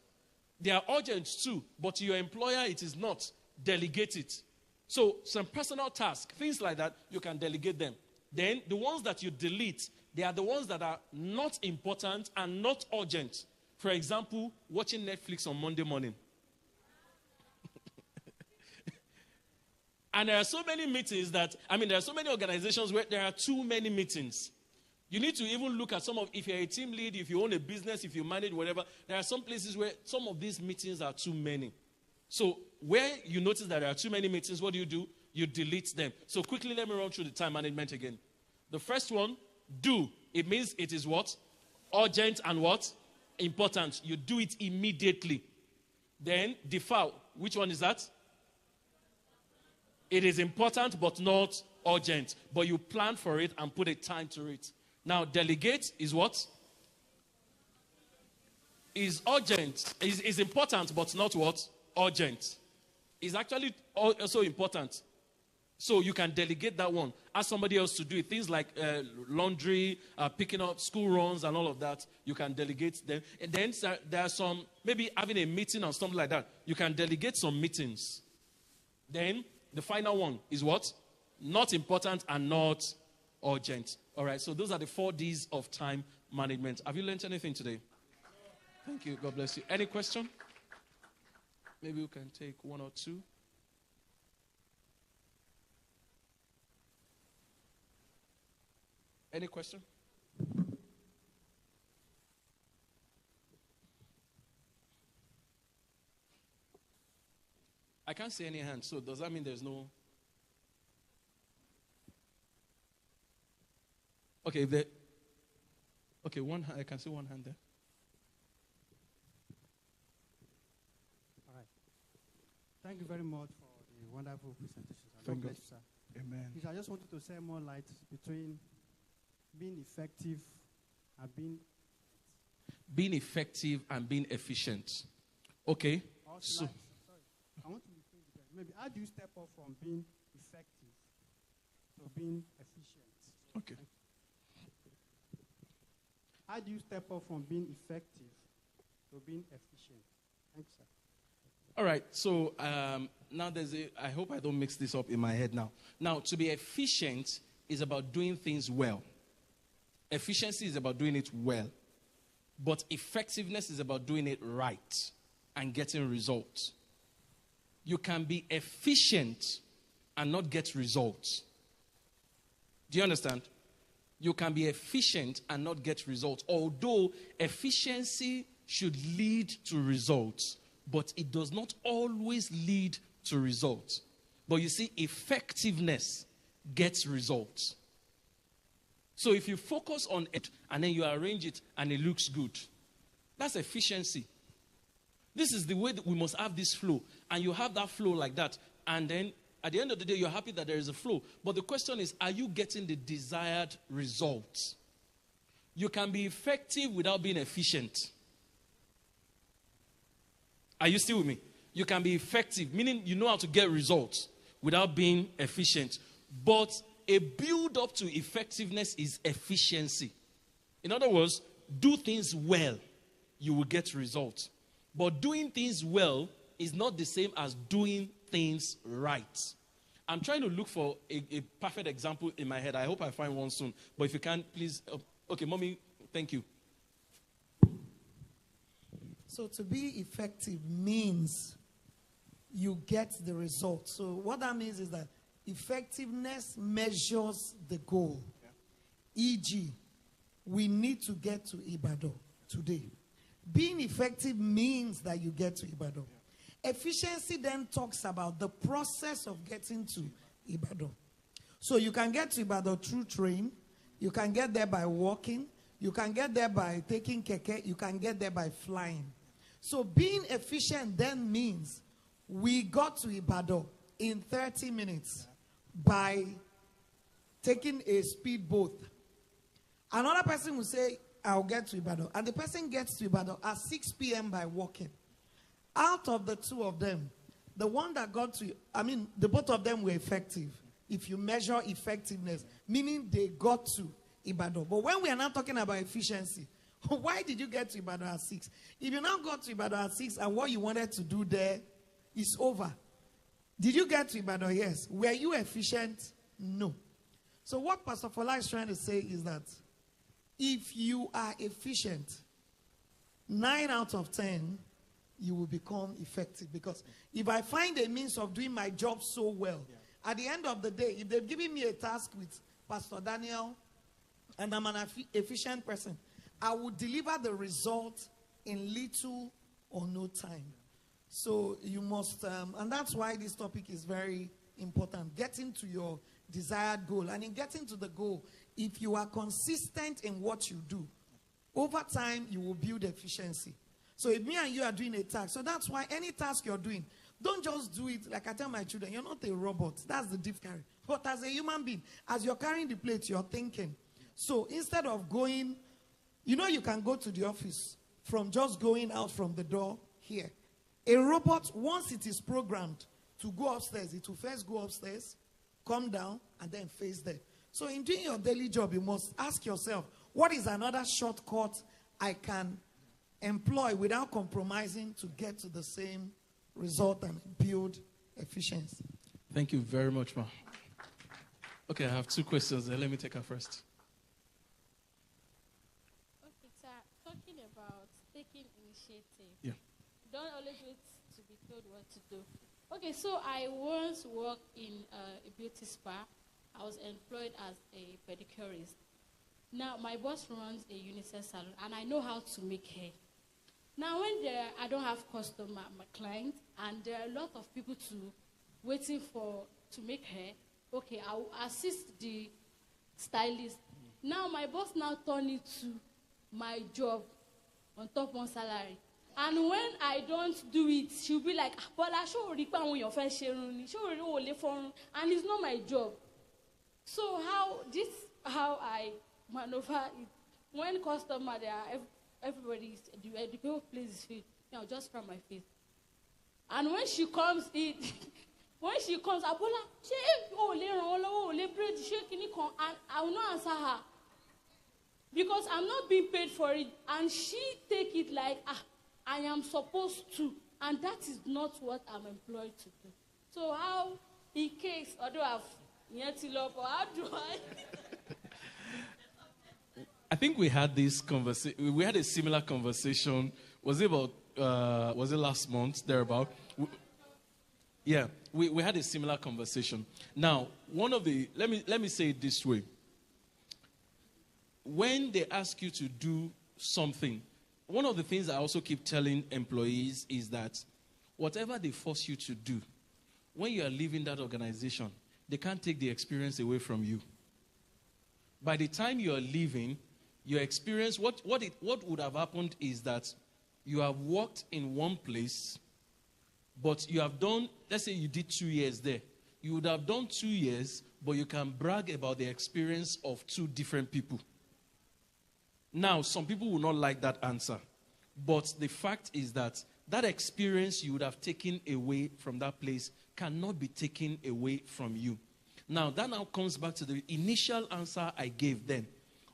They are urgent too, but to your employer, it is not. Delegate it. So, some personal tasks, things like that, you can delegate them. Then, the ones that you delete, they are the ones that are not important and not urgent. For example, watching Netflix on Monday morning. And there are so many meetings there are so many organizations where there are too many meetings. You need to even look at if you're a team lead, if you own a business, if you manage whatever, there are some places where some of these meetings are too many. So where you notice that there are too many meetings, what do? You delete them. So quickly, let me run through the time management again. The first one, do. It means it is what? Urgent and what? Important. You do it immediately. Then defer. Which one is that? It is important but not urgent. But you plan for it and put a time to it. Now, delegate is what? Is urgent. Is important but not what? Urgent. Is actually also important. So you can delegate that one. Ask somebody else to do it. Things like laundry, picking up school runs and all of that. You can delegate them. And then there are some, maybe having a meeting or something like that. You can delegate some meetings. Then the final one is what? Not important and not urgent. All right, so those are the 4 Ds of time management. Have you learned anything today? Thank you. God bless you. Any question? Maybe we can take 1 or 2. Any question? I can't see any hands, so does that mean there's no... Okay, I can see one hand there. All right. Thank you very much for the wonderful presentation. Thank you. God bless you, sir. Amen. I just wanted to say more light between being effective and being effective and being efficient. Okay. So, sorry. I want to be clear. Maybe how do you step up from being effective to being efficient? okay. How do you step up from being effective to being efficient? Thanks, sir. All right. So now I hope I don't mix this up in my head now. Now, to be efficient is about doing things well. Efficiency is about doing it well. But effectiveness is about doing it right and getting results. You can be efficient and not get results. Do you understand? You can be efficient and not get results. Although efficiency should lead to results, but it does not always lead to results. But you see, effectiveness gets results. So if you focus on it and then you arrange it and it looks good, that's efficiency. This is the way that we must have this flow. And you have that flow like that. And then at the end of the day, you're happy that there is a flow. But the question is, are you getting the desired results? You can be effective without being efficient. Are you still with me? You can be effective, meaning you know how to get results without being efficient. But a build up to effectiveness is efficiency. In other words, do things well, you will get results. But doing things well is not the same as doing things right. I'm trying to look for a perfect example in my head. I hope I find one soon. But if you can, please. Okay, mommy, thank you. So to be effective means you get the result. So what that means is that effectiveness measures the goal. Yeah. E.g., we need to get to Ibadan today. Being effective means that you get to Ibadan. Yeah. Efficiency then talks about the process of getting to Ibadan. So you can get to Ibadan through train. You can get there by walking. You can get there by taking keke. You can get there by flying. So being efficient then means we got to Ibadan in 30 minutes by taking a speedboat. Another person will say, I'll get to Ibadan. And the person gets to Ibadan at 6 p.m. by walking. Out of the two of them, the one that got to, the both of them were effective. If you measure effectiveness, meaning they got to Ibadan. But when we are now talking about efficiency, why did you get to Ibadan at 6? If you now got to Ibadan at 6 and what you wanted to do there is over, did you get to Ibadan? Yes. Were you efficient? No. So what Pastor Fola is trying to say is that if you are efficient, 9 out of 10, you will become effective. Because if I find a means of doing my job so well, at the end of the day, if they've given me a task with Pastor Daniel and I'm an efficient person, I will deliver the result in little or no time. So you must, and that's why this topic is very important. Getting to your desired goal. And in getting to the goal, if you are consistent in what you do, over time you will build efficiency. So if me and you are doing a task, so that's why any task you're doing, don't just do it like I tell my children, you're not a robot. That's the diff carry. But as a human being, as you're carrying the plate, you're thinking. So instead of going, you can go to the office from just going out from the door here. A robot, once it is programmed to go upstairs, it will first go upstairs, come down, and then face there. So in doing your daily job, you must ask yourself, what is another shortcut I can employ without compromising to get to the same result and build efficiency? Thank you very much, ma. Okay, I have 2 questions there. Let me take her first. Okay, sir. Talking about taking initiative. Yeah. Don't always wait to be told what to do. Okay, so I once worked in a beauty spa. I was employed as a pedicurist. Now, my boss runs a unisex salon, and I know how to make hair. Now, when I don't have customer, my client, and there are a lot of people waiting to make hair, okay, I will assist the stylist. Now, my boss now turned it to my job on top one salary. And when I don't do it, she'll be like, Bola, show ripa on your first sharing, show only for, and it's not my job. So how I maneuver it. When customer there, everybody is the people places face, I'll just frown my face. And when she comes in, Abola, and I will not answer her. Because I'm not being paid for it. And she take it like, I am supposed to. And that is not what I'm employed to do. So how, in case, although I've yet to love, or how do I? I think we had this conversation. We had a similar conversation. Was it last month, thereabout? Yeah, we had a similar conversation. Now, let me say it this way. When they ask you to do something, one of the things I also keep telling employees is that whatever they force you to do, when you are leaving that organization, they can't take the experience away from you. By the time you are leaving, your experience, what would have happened is that you have worked in one place, but you have done, let's say you did 2 years there. You would have done 2 years, but you can brag about the experience of 2 different people. Now, some people will not like that answer. But the fact is that that experience you would have taken away from that place cannot be taken away from you. Now, that now comes back to the initial answer I gave then.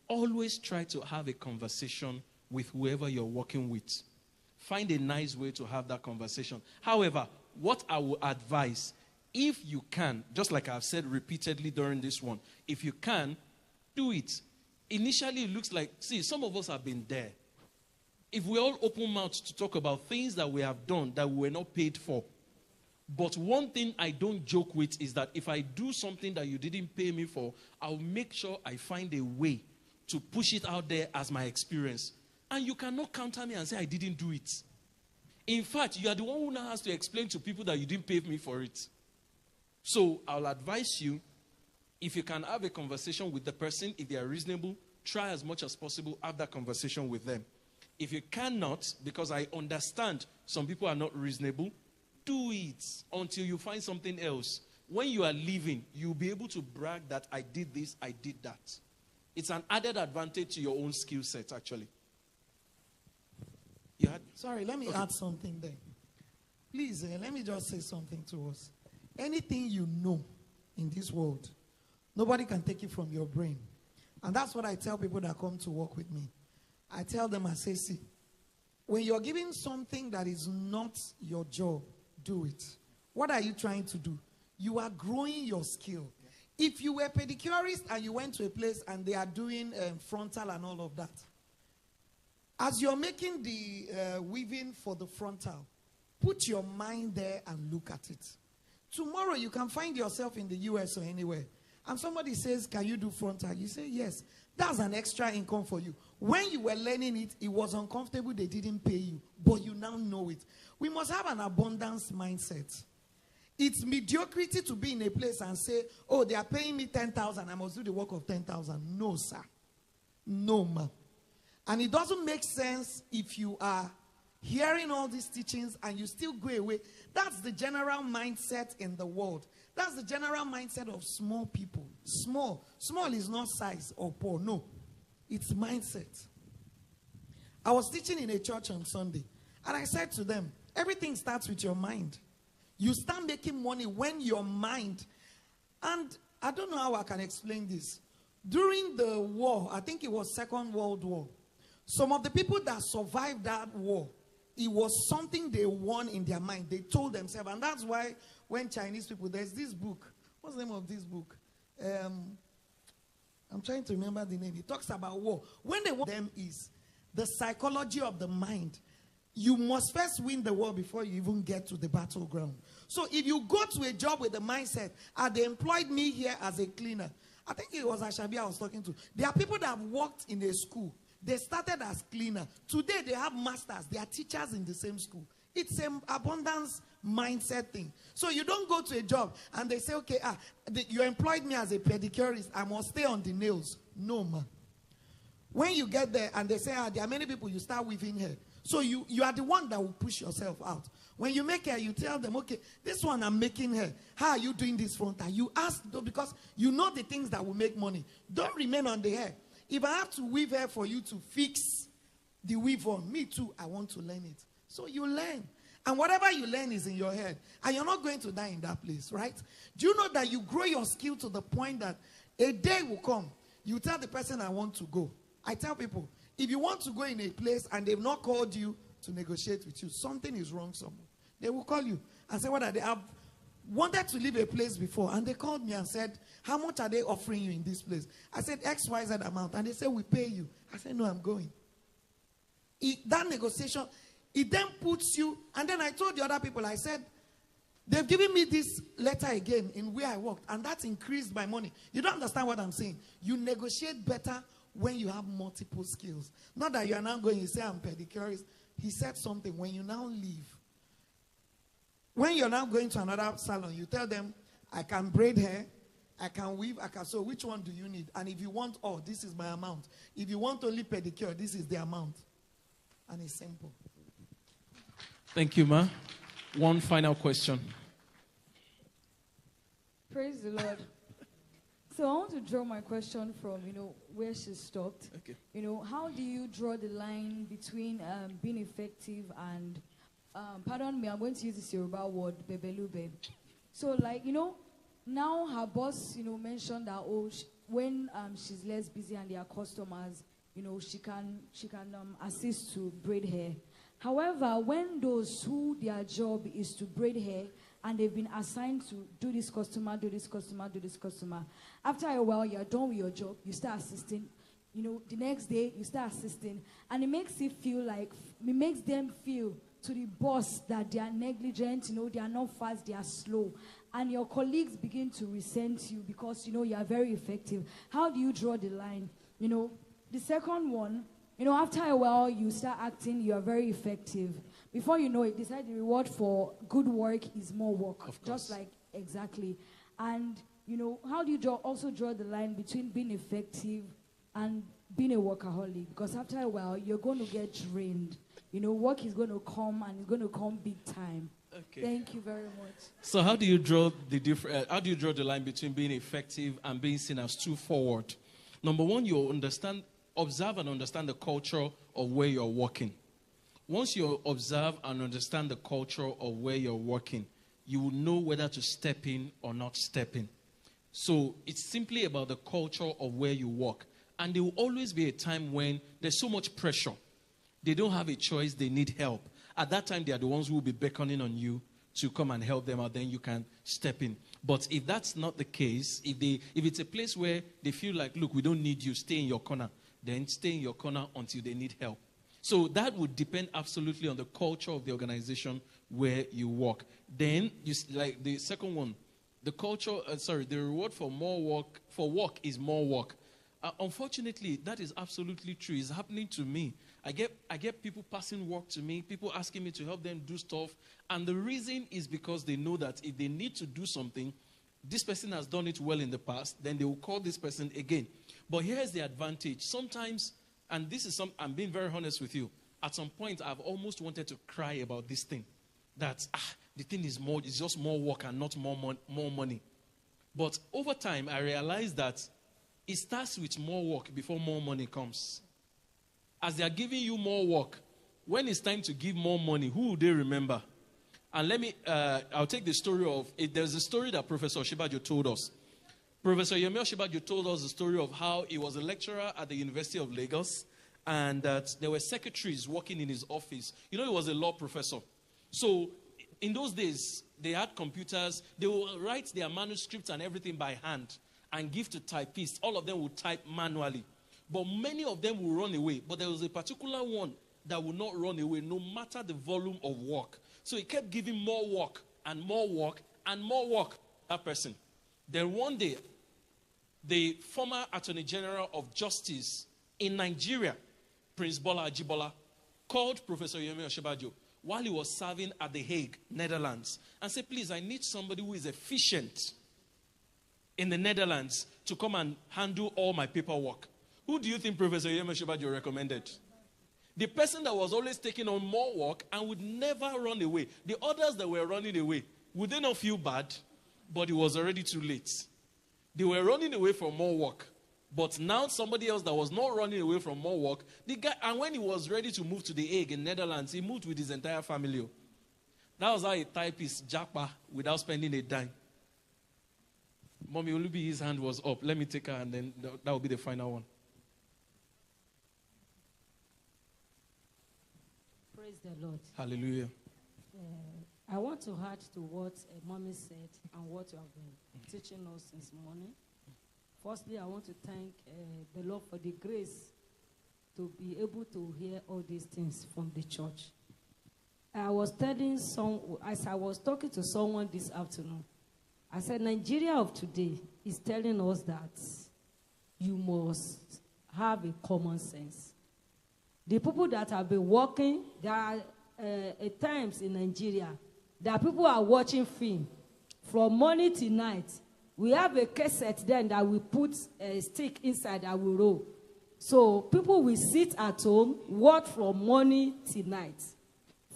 Always try to have a conversation with whoever you're working with. Find a nice way to have that conversation. However, what I will advise, if you can, just like I've said repeatedly during this one, if you can, do it. Initially, it looks like, see, some of us have been there. If we all open mouths to talk about things that we have done that we were not paid for. But one thing I don't joke with is that if I do something that you didn't pay me for, I'll make sure I find a way to push it out there as my experience. And you cannot counter me and say I didn't do it. In fact, you are the one who now has to explain to people that you didn't pay me for it. So I'll advise you, if you can have a conversation with the person, if they are reasonable, try as much as possible, have that conversation with them. If you cannot, because I understand some people are not reasonable, do it until you find something else. When you are leaving, you'll be able to brag that I did this, I did that. It's an added advantage to your own skill set, actually. Sorry, let me add something there. Please, let me just say something to us. Anything you know in this world, nobody can take it from your brain. And that's what I tell people that come to work with me. I tell them, I say, see, when you're giving something that is not your job, do it. What are you trying to do? You are growing your skill. If you were a pedicurist and you went to a place and they are doing frontal and all of that, as you're making the weaving for the frontal, put your mind there and look at it. Tomorrow you can find yourself in the US or anywhere, and somebody says, can you do frontal? You say, yes. That's an extra income for you. When you were learning it, it was uncomfortable, they didn't pay you, but you now know it. We must have an abundance mindset. It's mediocrity to be in a place and say, oh, they are paying me 10,000, I must do the work of 10,000. No, sir. No, ma'am. And it doesn't make sense if you are hearing all these teachings and you still go away. That's the general mindset in the world. That's the general mindset of small people. Small. Small is not size or poor. No. It's mindset. I was teaching in a church on Sunday, and I said to them, everything starts with your mind. You start making money when your mind, and I don't know how I can explain this. During the war, I think it was Second World War, some of the people that survived that war, it was something they won in their mind. They told themselves, and that's why when Chinese people, there's this book. What's the name of this book? I'm trying to remember the name. It talks about war. When they want them is the psychology of the mind. You must first win the war before you even get to the battleground. So if you go to a job with the mindset, they employed me here as a cleaner. I think it was Ashabi I was talking to. There are people that have worked in a school. They started as cleaner. Today they have masters. They are teachers in the same school. It's an abundance mindset thing. So you don't go to a job and they say, okay, you employed me as a pedicurist. I must stay on the nails. No, man. When you get there and they say, there are many people, you start weaving hair. So you are the one that will push yourself out. When you make hair, you tell them, okay, this one I'm making hair. How are you doing this front? And you ask, because you know the things that will make money. Don't remain on the hair. If I have to weave hair for you to fix the weave on, me too, I want to learn it. So you learn. And whatever you learn is in your head. And you're not going to die in that place, right? Do you know that you grow your skill to the point that a day will come, you tell the person, I want to go. I tell people, if you want to go in a place and they've not called you to negotiate with you, something is wrong somewhere. They will call you and say, what are they? I've wanted to leave a place before, and they called me and said, how much are they offering you in this place? I said, XYZ amount. And they said, we pay you. I said, no, I'm going. That negotiation, it then puts you, and then I told the other people, I said, they've given me this letter again in where I worked, and that increased my money. You don't understand what I'm saying. You negotiate better when you have multiple skills. Not that you are now going, you say, I'm pedicurist. He said something, when you now leave. When you're now going to another salon, you tell them, I can braid hair, I can weave, I can sew. Which one do you need? And if you want, this is my amount. If you want only pedicure, this is the amount. And it's simple. Thank you, Ma. One final question. Praise the Lord. So I want to draw my question from, where she stopped. Okay. How do you draw the line between being effective and, pardon me, I'm going to use this Yoruba word, bebelube. So, now her boss, mentioned that, when she's less busy and there are customers, she can assist to braid hair. However, when those who their job is to braid hair and they've been assigned to do this customer, do this customer, do this customer, after a while you're done with your job, you start assisting. The next day you start assisting, and it makes them feel to the boss that they are negligent, they are not fast, they are slow. And your colleagues begin to resent you because, you are very effective. How do you draw the line? The second one, after a while, you start acting, you are very effective. Before you know it, decide the reward for good work is more work. Of course. Just like, exactly. And, how do you also draw the line between being effective and being a workaholic? Because after a while, you're going to get drained. Work is going to come, and it's going to come big time. Okay. Thank you very much. So how do you draw the line between being effective and being seen as too forward? Number one, you observe and understand the culture of where you're working. Once you observe and understand the culture of where you're working, you will know whether to step in or not step in. So it's simply about the culture of where you work. And there will always be a time when there's so much pressure. They don't have a choice. They need help. At that time, they are the ones who will be beckoning on you to come and help them out. Then you can step in. But if that's not the case, if it's a place where they feel like, look, we don't need you, stay in your corner, then stay in your corner until they need help. So that would depend absolutely on the culture of the organization where you work. Then, like the second one, the reward for work is more work. Unfortunately, that is absolutely true. It's happening to me. I get people passing work to me, people asking me to help them do stuff. And the reason is because they know that if they need to do something, this person has done it well in the past, then they will call this person again. But here's the advantage. Sometimes, and I'm being very honest with you, at some point I've almost wanted to cry about this thing. That the thing is it's just more work and not more money. But over time, I realized that it starts with more work before more money comes. As they are giving you more work, when it's time to give more money, who will they remember? And I'll take the story of, there's a story that Professor Oshibajo told us. Professor Yemi Oshibajo told us the story of how he was a lecturer at the University of Lagos, and that there were secretaries working in his office. He was a law professor. So in those days, they had computers. They would write their manuscripts and everything by hand and give to typists. All of them would type manually. But many of them will run away. But there was a particular one that would not run away no matter the volume of work. So he kept giving more work and more work and more work, that person. Then one day, the former Attorney General of Justice in Nigeria, Prince Bola Ajibola, called Professor Yemi Oshibajo while he was serving at The Hague, Netherlands, and said, please, I need somebody who is efficient in the Netherlands to come and handle all my paperwork. Who do you think Professor Yemeshibajo recommended? The person that was always taking on more work and would never run away. The others that were running away, would they not feel bad? But it was already too late. They were running away from more work. But now somebody else that was not running away from more work, the guy, and when he was ready to move to the Hague in Netherlands, he moved with his entire family. That was how a typist japa without spending a dime. Mommy Olubi, his hand was up. Let me take her and then that will be the final one. Praise the Lord. Hallelujah. I want to add to what Mommy said and what you have been teaching us since morning. Firstly, I want to thank the Lord for the grace to be able to hear all these things from the church. As I was talking to someone this afternoon, I said, Nigeria of today is telling us that you must have a common sense. The people that have been working, there are at times in Nigeria, that people are watching film from morning till night. We have a cassette then that we put a stick inside that we roll. So people will sit at home, watch from morning till night,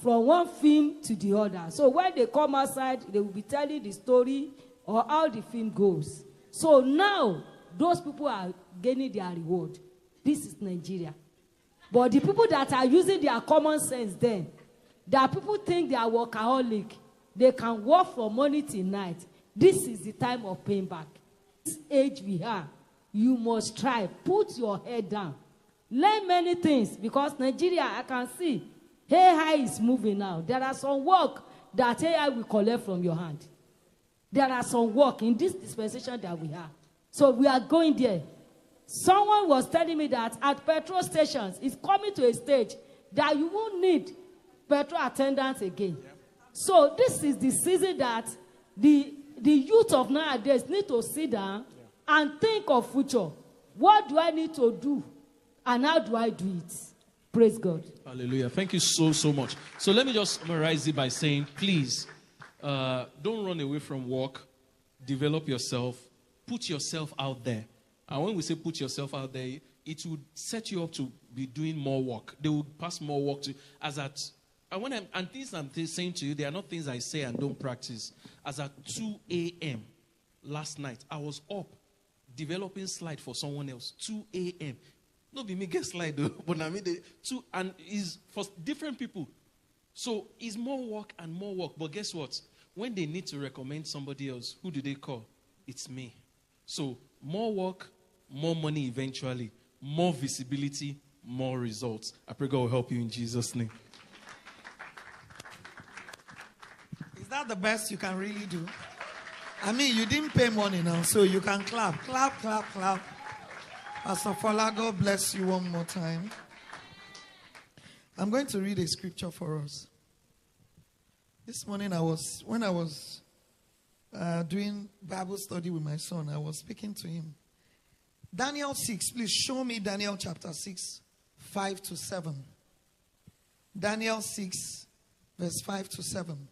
from one film to the other. So when they come outside, they will be telling the story or how the film goes. So now, those people are gaining their reward. This is Nigeria. But the people that are using their common sense then, that people think they are workaholic, they can work from morning till night. This is the time of paying back. This age we are, you must try. Put your head down. Learn many things because Nigeria, I can see, AI is moving now. There are some work that AI will collect from your hand. There are some work in this dispensation that we have. So we are going there. Someone was telling me that at petrol stations, it's coming to a stage that you won't need petrol attendants again. Yeah. So this is the season that the youth of nowadays need to sit down and think of future. What do I need to do? And how do I do it? Praise God. Hallelujah. Thank you so, so much. So let me just summarize it by saying, please, don't run away from work. Develop yourself. Put yourself out there. And when we say put yourself out there, it would set you up to be doing more work. They would pass more work to as at. And things I'm saying to you, they are not things I say and don't practice. As at 2 a.m. last night, I was up developing slide for someone else. 2 a.m. No be me get slide though, but I mean and is for different people. So it's more work and more work. But guess what? When they need to recommend somebody else, who do they call? It's me. So more work, more money eventually, more visibility, more results. I pray God will help you in Jesus' name. Is that the best you can really do? I mean, you didn't pay money now, so you can clap. Clap, clap, clap. Pastor Fola, God bless you one more time. I'm going to read a scripture for us. This morning, when I was doing Bible study with my son, I was speaking to him. Daniel 6, please show me Daniel chapter 6, 5 to 7. Daniel 6, verse 5 to 7.